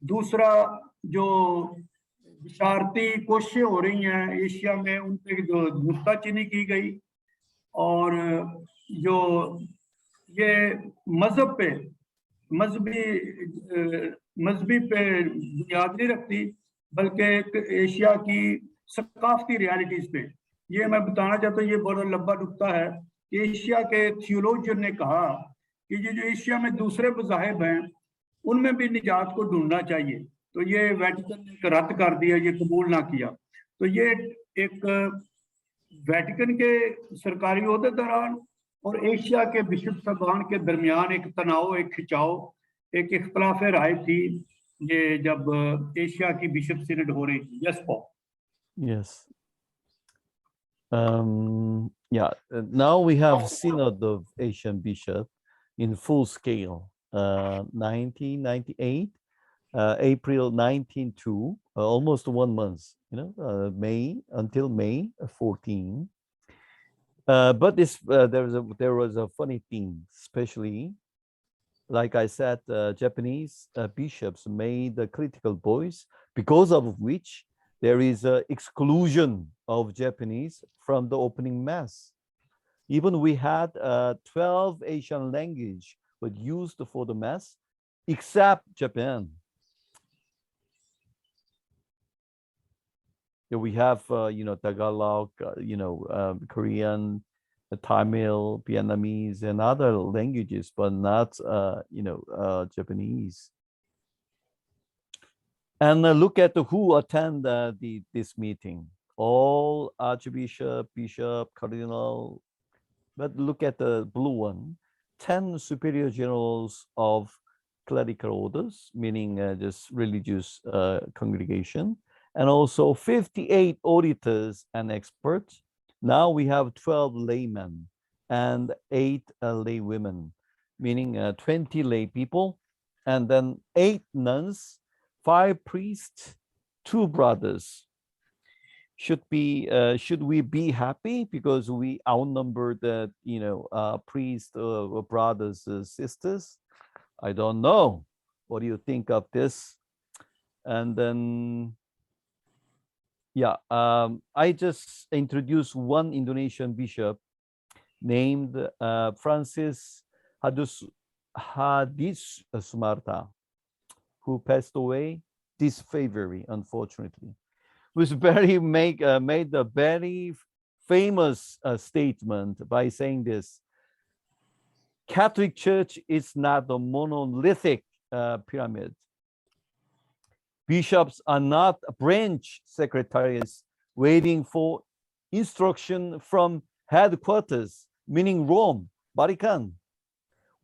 S2: दूसरा जो बिशारती कोशिशें हो रही हैं एशिया में उन पर जो नुक्ताचीनी की गई, और जो ये मजहब पे मजहबी पे बुनियाद नहीं रखती, बल्कि एक एशिया की सकाफती रियलिटीज पे। ये मैं बताना चाहता हूँ, ये बड़ा लंबा नुक्ता है कि एशिया के थियोलॉजियन ने कहा कि ये जो एशिया में दूसरे मज़ाहिब हैं उनमें भी निजात को ढूंढना चाहिए, तो ये वेटिकन ने रद्द कर दिया, ये कबूल ना किया। तो ये एक वेटिकन के सरकारी ओहदे दौरान और एशिया के बिशप साहबान के दरमियान एक तनाव, एक खिंचाव, एक इख्तलाफ राय थी, ये जब एशिया की बिशप सिनड हो रही थी। Yes Paul.
S1: Yes. Yeah. Now we have Synod of Asian Bishop in full scale. 1998, April 1902, almost 1 month. May until May 14. But there was a funny thing, especially, like I said, Japanese bishops made a critical voice, because of which there is an exclusion of Japanese from the opening mass. Even we had 12 Asian language was used for the mass, except Japan. We have, Tagalog, Korean, Tamil, Vietnamese, and other languages, but not, Japanese. And look at who attend this meeting. All archbishop, bishop, cardinal. But look at the blue one. 10 superior generals of clerical orders, meaning just religious congregation, and also 58 auditors and experts. Now we have 12 laymen and 8 lay women, meaning 20 lay people, and then 8 nuns, 5 priests, 2 brothers. Should we be happy because we outnumber the priests, brothers, sisters? I don't know. What do you think of this? And then, yeah, I just introduced one Indonesian bishop named Francis Hadis Sumarta, who passed away this February, unfortunately. Was made a very famous statement by saying this: Catholic Church is not a monolithic pyramid. Bishops are not branch secretaries waiting for instruction from headquarters, meaning Rome, Vatican.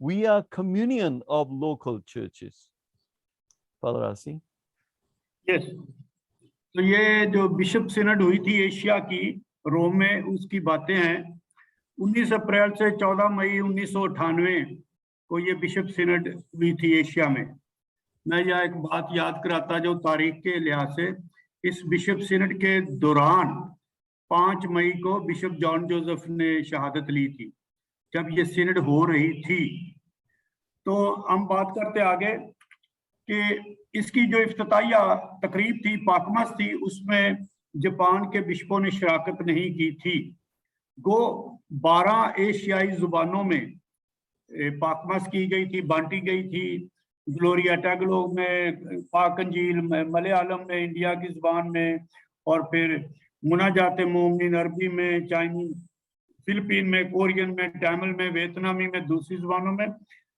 S1: We are communion of local churches. Father Asi?
S2: Yes. तो ये जो bishop सिनड हुई थी Asia की रोम में, उसकी बातें हैं। 19 अप्रैल से 14 मई 1998 को ये बिशप सिनड हुई थी एशिया में। मैं यह एक बात याद कराता जो तारीख के लिहाज से, इस बिशप सिनड के दौरान 5 मई को बिशप जॉन जोसेफ ने शहादत ली थी, जब ये सिनड हो रही थी। तो हम बात करते आगे कि इसकी जो इफ्तिताइया तकरीब थी, पाकमस थी, उसमें जापान के बिशपों ने शिराकत नहीं की थी। गो 12 एशियाई जुबानों में पाकमस की गई थी, बांटी गई थी। ग्लोरिया टैगलोग में, पाक अंजील में, मलयालम में, इंडिया की जुबान में, और फिर मुनाजात मोमिन अरबी में, चाइनीज, फिलिपीन में, कोरियन में, तमिल में, वियतनामी में, दूसरी जुबानों में,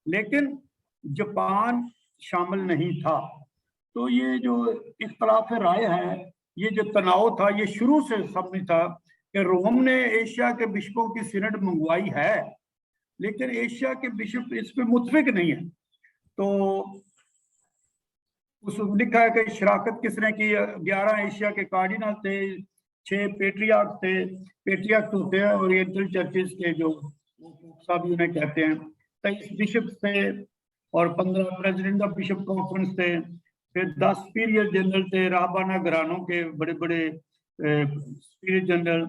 S2: लेकिन जापान शामिल नहीं था। तो ये जो इख्तलाफ राय है, ये जो तनाव था, ये शुरू से सब में था कि रोम ने एशिया के बिशपों की सिनड मंगवाई है, लेकिन एशिया के बिशप इस पे मुतफिक नहीं है। तो उसमें लिखा है कि शराकत किसने की? 11 एशिया के कार्डिनल थे, 6 पेट्रियार्क थे। पेट्रियार्क होते हैं ओरिएंटल चर्चेस के, जो सब उन्हें कहते हैं। 23 बिशप थे और 15 प्रेसिडेंट ऑफ बिशप कॉन्फ्रेंस थे। फिर 10 सुपीरियर जनरल थे, राहबाना घरानों के बड़े बड़े superior general.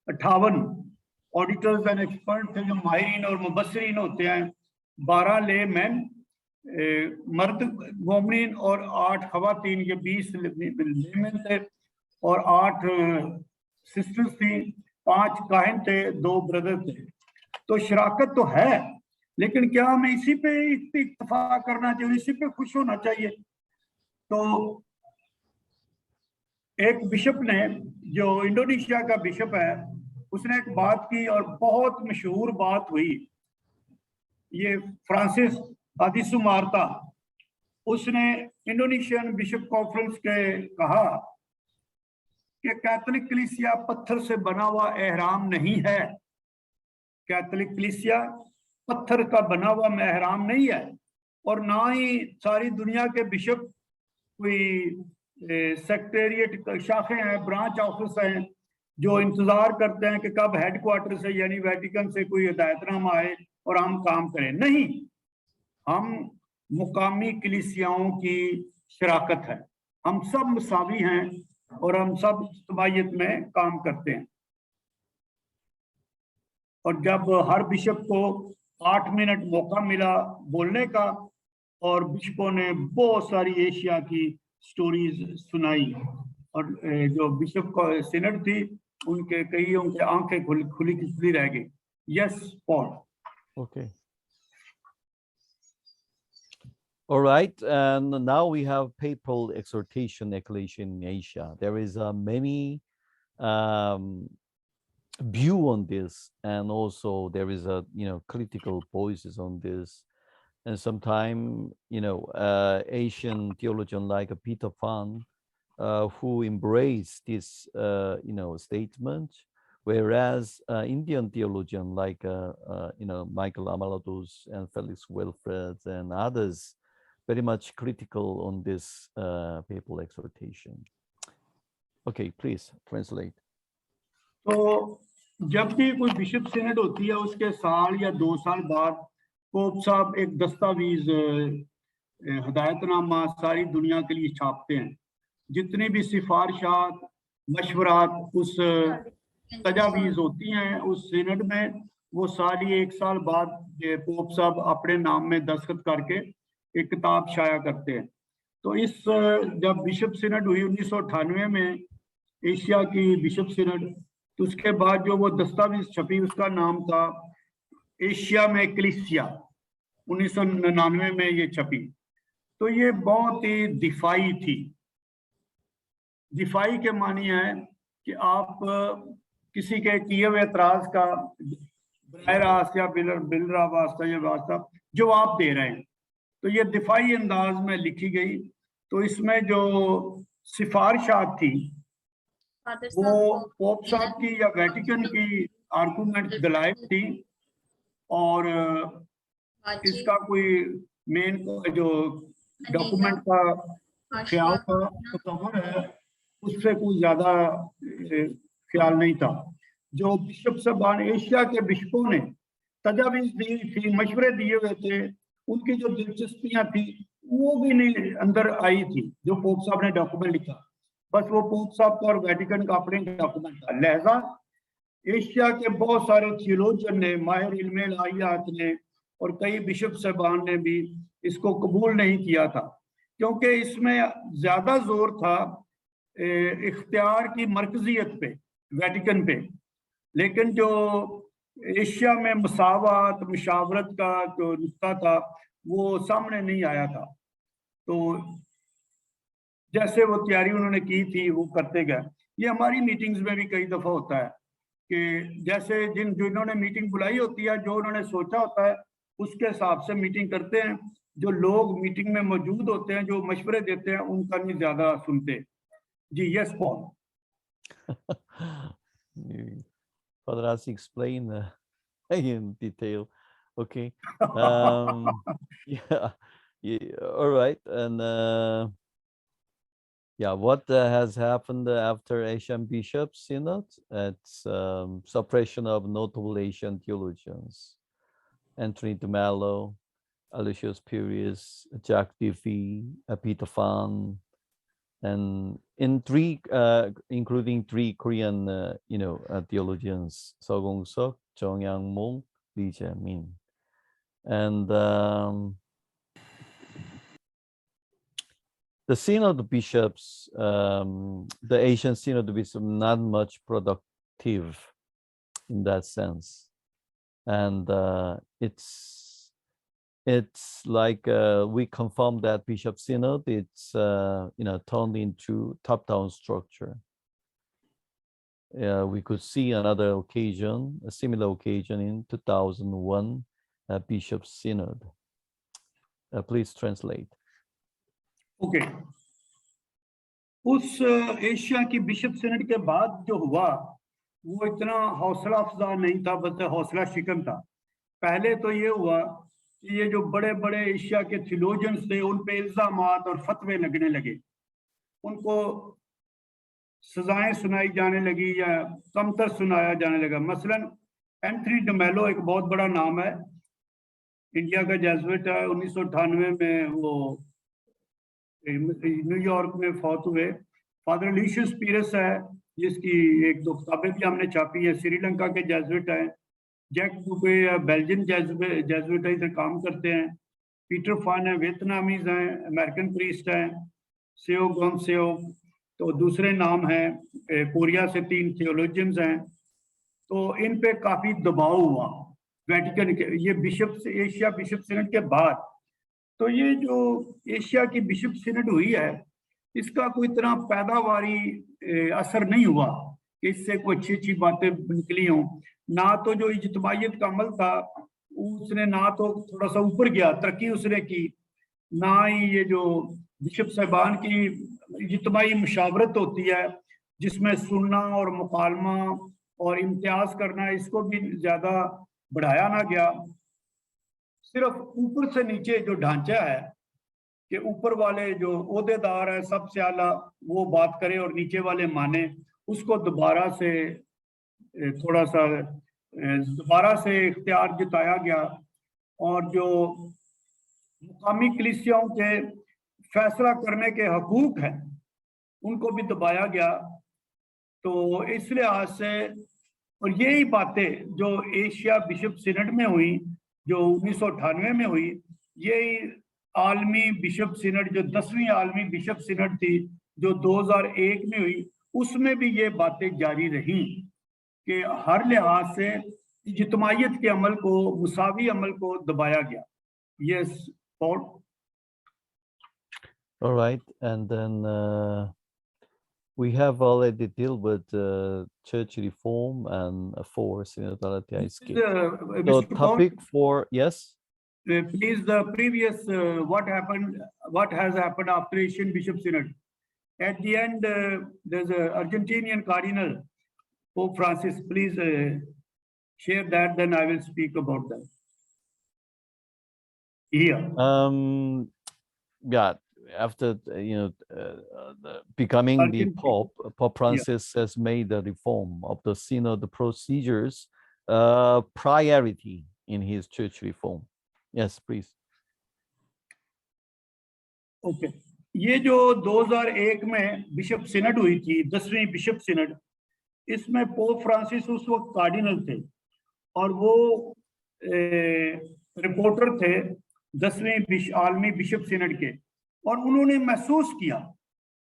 S2: 58 auditors and expert थे जो माहिरीन और मुबस्सरीन होते हैं, 12 ले मैन मर्द मोमिन और 8 खवातीन, ये 20 लेमन थे और 8 सिस्टर्स थी, 5 काहिन थे, 2 ब्रदर थे। तो शराकत तो है, लेकिन क्या हमें इसी पे इत्तेफाक करना चाहिए, इसी पे खुश होना चाहिए? तो एक बिशप ने, जो इंडोनेशिया का बिशप है, उसने एक बात की और बहुत मशहूर बात हुई। ये फ्रांसिस आदिसु मार्ता, उसने इंडोनेशियन बिशप कॉन्फ्रेंस के कहा कि कैथोलिक कलीसिया पत्थर से बना हुआ एहराम नहीं है। कैथोलिक कलीसिया पत्थर का बना हुआ एहराम नहीं है, और ना ही सारी दुनिया के बिशप कोई सेक्रेटेरिएट शाखें हैं, ब्रांच ऑफिस हैं जो इंतजार करते हैं कि कब हेडक्वार्टर से यानी वेटिकन से कोई हिदायतनामा आए और हम काम करें। नहीं, हम मुकामी कलीसियाओं की शराकत है, हम सब मसावी हैं और हम सब इज्तिमाइयत में काम करते हैं। और जब हर बिशप को 8 मिनट मौका मिला बोलने का, और बिशपों ने बहुत सारी एशिया की स्टोरीज सुनाई, और जो बिशप का सिनड थी उनके कईयों के आंखें खुली खिली रह गई। Yes Paul.
S1: Okay. All right, and now we have papal exhortation ecclesia in Asia. There is many view on this, and also there is a critical voices on this, and sometimes Asian theologian like Peter Fan who embrace this statement, whereas Indian theologian like Michael Amaladus and Felix Wilfred and others very much critical on this papal exhortation. Okay, please translate.
S2: तो जब भी कोई bishop सिनड होती है, उसके साल या 2 साल बाद पोप साहब एक दस्तावेज हिदायतनामा सारी दुनिया के लिए छापते हैं। जितनी भी सिफारिशात, मशवरात, उस तजावीज़ होती हैं उस सिनड में, वो सारी 1 साल बाद पोप साहब अपने नाम में दस्तखत करके एक किताब शाया करते हैं। तो इस जब बिशप सिनड हुई 1998 में, एशिया की बिशप सिनड, तो उसके बाद जो वो दस्तावेज छपी उसका नाम था एशिया में कलीसिया। 1999 में ये छपी। तो ये बहुत ही दिफाई थी। दिफाई के मानी है कि आप किसी के किए हुए एतराज का बराह रास्त या बिलरा वास्ता या वास्ता जवाब दे रहे हैं। तो ये दिफाई अंदाज में लिखी गई। तो इसमें जो सिफारिशात थी वो पोप साहब की या वेटिकन की आर्गूमेंट दलाइल थी, और इसका कोई मेन जो डॉक्यूमेंट का ख्याल था, तस्वर है, उससे कोई ज्यादा ख्याल नहीं था। जो बिशप साहबान एशिया के बिशपों ने तजावीज़ दी थी, मशवरे दिए हुए थे, उनकी जो दिलचस्पियां थी वो भी नहीं अंदर आई थी जो पोप साहब ने डॉक्यूमेंट लिखा। बस वो पोप साहब का और वेटिकन का अपने डॉक्यूमेंट था। लिहाजा एशिया के बहुत सारे थियोलॉजियन ने, माहिर इल्मे इलाहियात ने और कई बिशप साहबान ने भी इसको कबूल नहीं किया था, क्योंकि इसमें ज्यादा जोर था इख्तियार की मरकजियत पे, वेटिकन पे। लेकिन जो एशिया में मसावत, मुशावरत का जो नुस्खा था वो सामने नहीं आया था। तो जैसे वो तैयारी उन्होंने की थी वो करते गए। ये हमारी मीटिंग्स में भी कई दफा होता है कि जैसे जिन्होंने मीटिंग बुलाई होती है, जो उन्होंने सोचा होता है उसके हिसाब से मीटिंग करते हैं। जो लोग मीटिंग में मौजूद होते हैं, जो मशवरे देते हैं, उनका नहीं ज्यादा सुनते। जी, yes Paul.
S1: Father has explained in detail. Okay. Yeah. All right. And yeah, what has happened after Asian Bishops Synod? It's suppression of notable Asian theologians. Anthony de Mello, Aloysius Purius, Jack Diffie, Peter Fan, and including three Korean, theologians, Seo Gong-seok, Jung Yang-mong, Lee Jae-min, and the Synod of Bishops, the Asian Synod of Bishops, not much productive in that sense, and it's like we confirm that Bishop Synod, it's turned into top-down structure. We could see another occasion, a similar occasion in 2001 Bishop Synod. Please translate.
S2: Okay. उस Asia की bishop सिनड के बाद जो हुआ वो इतना हौसला अफजा नहीं था, बस हौसला शिकन था। पहले तो ये हुआ कि ये जो बड़े बड़े एशिया के थियोलॉजियंस थे उन पे इल्जामात और फतवे लगने लगे, उनको सजाएं सुनाई जाने लगी या कमतर सुनाया जाने लगा। मसलन एंथनी डमेलो एक बहुत बड़ा नाम है, इंडिया का जेसुइट है। 1998 में वो न्यूयॉर्क में फौत हुए। फादर लीशियस पीरस है, जिसकी एक दो किताबें भी हमने छापी है, श्रीलंका के जेसुइट हैं। जैक बुके बेल्जियन जेसुइट इधर काम करते हैं। पीटर फान है, वियतनामीज हैं, अमेरिकन प्रीस्ट हैं। सेओ गम सेओ, तो दूसरे नाम हैं। कोरिया से 3 थियोलॉजियंस हैं। तो इन पे काफी दबाव हुआ वेटिकन के, ये बिशप एशिया बिशप सिनड के बाद। तो ये जो एशिया की बिशप सिनड हुई है, इसका कोई इतना पैदावारी असर नहीं हुआ कि इससे कोई अच्छी अच्छी बातें निकली हों। ना तो जो इज्तिमाइयत का अमल था उसने ना तो थोड़ा सा ऊपर गया, तरक्की उसने की, ना ही ये जो बिशप साहबान की इज्तिमाई मुशावरत होती है जिसमें सुनना और मुकालमा और इम्तियाज करना, इसको भी ज्यादा बढ़ाया ना गया। सिर्फ ऊपर से नीचे जो ढांचा है कि ऊपर वाले जो ओहदेदार है सबसे आला वो बात करे और नीचे वाले माने, उसको दोबारा से इख्तियार जताया गया। और जो मुकामी कलीसियाओं के फैसला करने के हकूक हैं उनको भी दबाया गया। तो इस लिहाज से, और यही बातें जो एशिया बिशप सिनड में हुई, जो 1998 में हुई, यही आलमी बिशप सिनड, जो 10वीं आलमी बिशप सिनड थी जो 2001 में हुई, उसमें भी ये बातें जारी रही कि हर लिहाज से इज्तिमाइयत के अमल को, मुसावी अमल को दबाया गया। Yes Paul.
S1: All right, and then we have already dealt with church reform and for synodality. I skipped. So
S2: Mr.
S1: topic
S2: Paul,
S1: for, yes?
S2: please, the previous, what has happened after Asian Bishop Synod? At the end, there's an Argentinian Cardinal, Pope Francis. Please share that, then I will speak about that. Here.
S1: Yeah, after becoming the Pope, Pope Francis has made the reform of the synod procedures priority in his church reform. Yes, please.
S2: Okay. ये जो 2001 में bishop सिनड हुई थी, 10वीं bishop सिनड, इसमें pope Francis उस वक्त cardinal थे और वो रिपोर्टर थे 10वीं आलमी बिशप सिनड के। और उन्होंने महसूस किया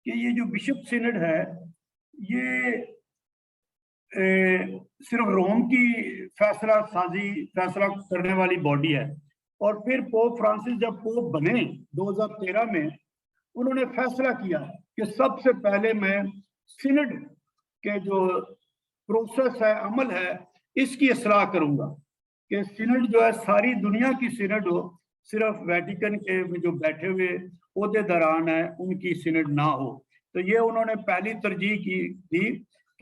S2: कि ये जो बिशप सिनड है ये सिर्फ रोम की फैसला करने वाली बॉडी है। और फिर पोप फ्रांसिस जब पोप बने 2013 में, उन्होंने फैसला किया कि सबसे पहले मैं सिनड के जो प्रोसेस है, अमल है, इसकी इसलाह करूंगा कि सिनड जो है सारी दुनिया की सिनड हो, सिर्फ वेटिकन के जो बैठे हुए ओहदेदारान है उनकी सिनड ना हो। तो ये उन्होंने पहली तरजीह की थी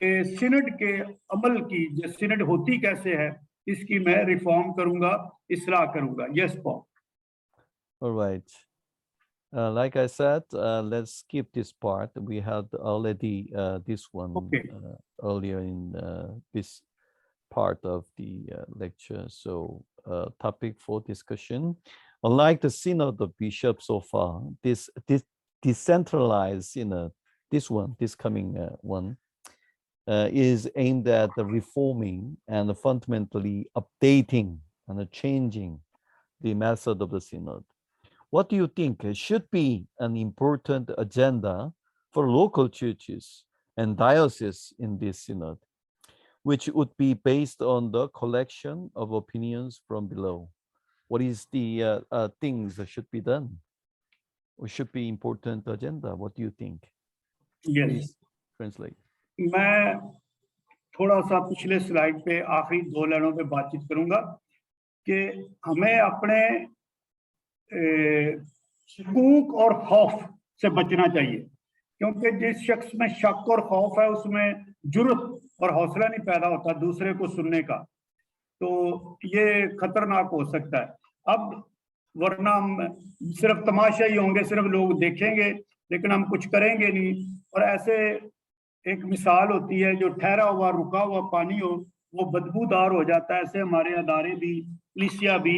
S2: कि सिनड के अमल की, जो सिनड होती कैसे है, इसकी मैं रिफॉर्म करूंगा, इसलाह करूंगा। Yes Paul.
S1: All right. Like I said, let's skip this part. We had already this one earlier in this part of the lecture. So topic for discussion. Unlike the Synod of Bishops so far, decentralized synod, this coming one, is aimed at the reforming and fundamentally updating and changing the method of the synod. What do you think should be an important agenda for local churches and dioceses in this synod, which would be based on the collection of opinions from below? What is the things that should be done? Or should be important agenda? What do you think?
S2: Yes.
S1: Please translate.
S2: मैं थोड़ा सा पिछले slide पे आखिरी 2 लाइनों पे बातचीत करूंगा कि हमें अपने शकूक और खौफ से बचना चाहिए, क्योंकि जिस शख्स में शक और खौफ है उसमें जुर्रत और हौसला नहीं पैदा होता दूसरे को सुनने का, तो ये खतरनाक हो सकता है। अब वरना हम सिर्फ तमाशा ही होंगे, सिर्फ लोग देखेंगे लेकिन हम कुछ करेंगे नहीं। और ऐसे एक मिसाल होती है, जो ठहरा हुआ रुका हुआ पानी हो वो बदबूदार हो जाता है, ऐसे हमारे अदारे भी, कलीसिया भी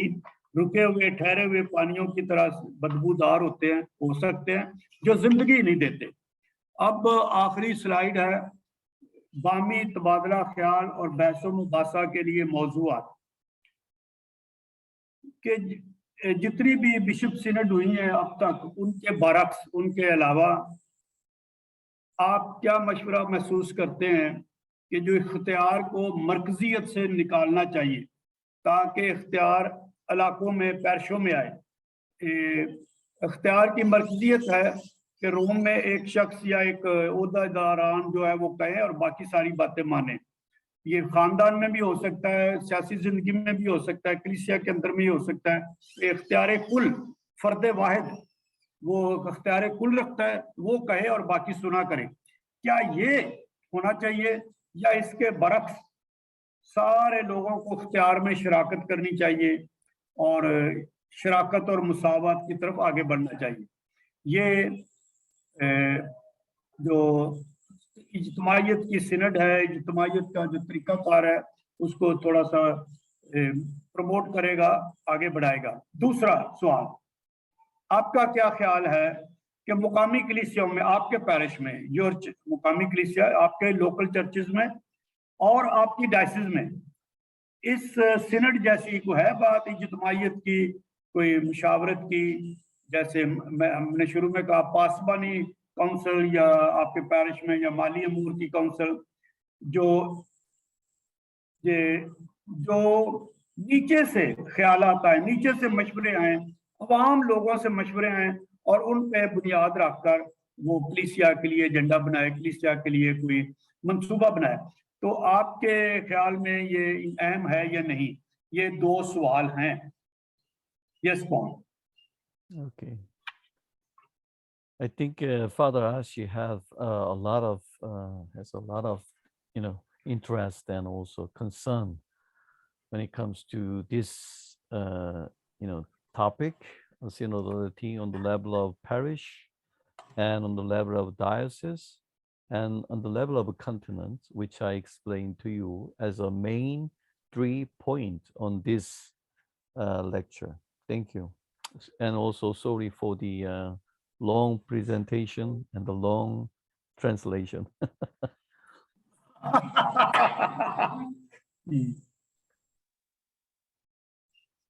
S2: रुके हुए ठहरे हुए पानियों की तरह बदबूदार होते हैं, हो सकते हैं, जो जिंदगी नहीं देते। अब आखिरी स्लाइड है, बामी तबादला ख्याल और बहसो मुबासा के लिए मौजूआत कि जितनी भी बिशप सिनड हुई हैं अब तक, उनके बरक्स, उनके अलावा आप क्या मशवरा महसूस करते हैं कि जो इख्तियार को मरकजियत से निकालना चाहिए ताकि इख्तियार इलाकों में, पैरिशों में आए? इख्तियार की मरकजियत है कि रोम में एक शख्स या एक ओहदेदारान जो है वो कहे और बाकी सारी बातें माने। ये खानदान में भी हो सकता है, सियासी जिंदगी में भी हो सकता है, कलीसिया के अंदर भी हो सकता है। इख्तियार कुल, फर्द वाहिद वो इख्तियार कुल रखता है, वो कहे और बाकी सुना करे। क्या ये होना चाहिए या इसके बरक्स सारे लोगों को इख्तियार में शराकत करनी चाहिए और शराकत और मुसावत की तरफ आगे बढ़ना चाहिए? ये जो इज्तिमाइयत की सिनड है, इज्तिमाइयत का जो तरीकाकार है, उसको थोड़ा सा प्रमोट करेगा, आगे बढ़ाएगा। दूसरा सवाल, आपका क्या ख्याल है कि मुकामी कलीसियाओं में, आपके पैरिश में, योर मुकामी कलीसिया, आपके लोकल चर्चेज में और आपकी डायसिस में, इस सिनड जैसी को है बात इज्तिमाइयत की, कोई मुशावरत की, जैसे हमने शुरू में कहा पासबानी काउंसिल या आपके पैरिश में या माली अमूर की काउंसिल, जो नीचे से ख्यालात आए, नीचे से मशवरे आए, अवाम लोगों से मशवरे आए और उन पे बुनियाद रखकर वो कलीसिया के लिए एजेंडा बनाए, कलीसिया के लिए कोई मंसूबा बनाए। तो आपके ख्याल में ये अहम है या नहीं? ये 2 सवाल हैं। यस कौन?
S1: Okay. I think Father Ashi has a lot of interest and also concern when it comes to this topic of synodality on the level of parish and on the level of diocese and on the level of a continent, which I explained to you as a main 3 points on this lecture. Thank you. And also sorry for the long presentation and the long translation.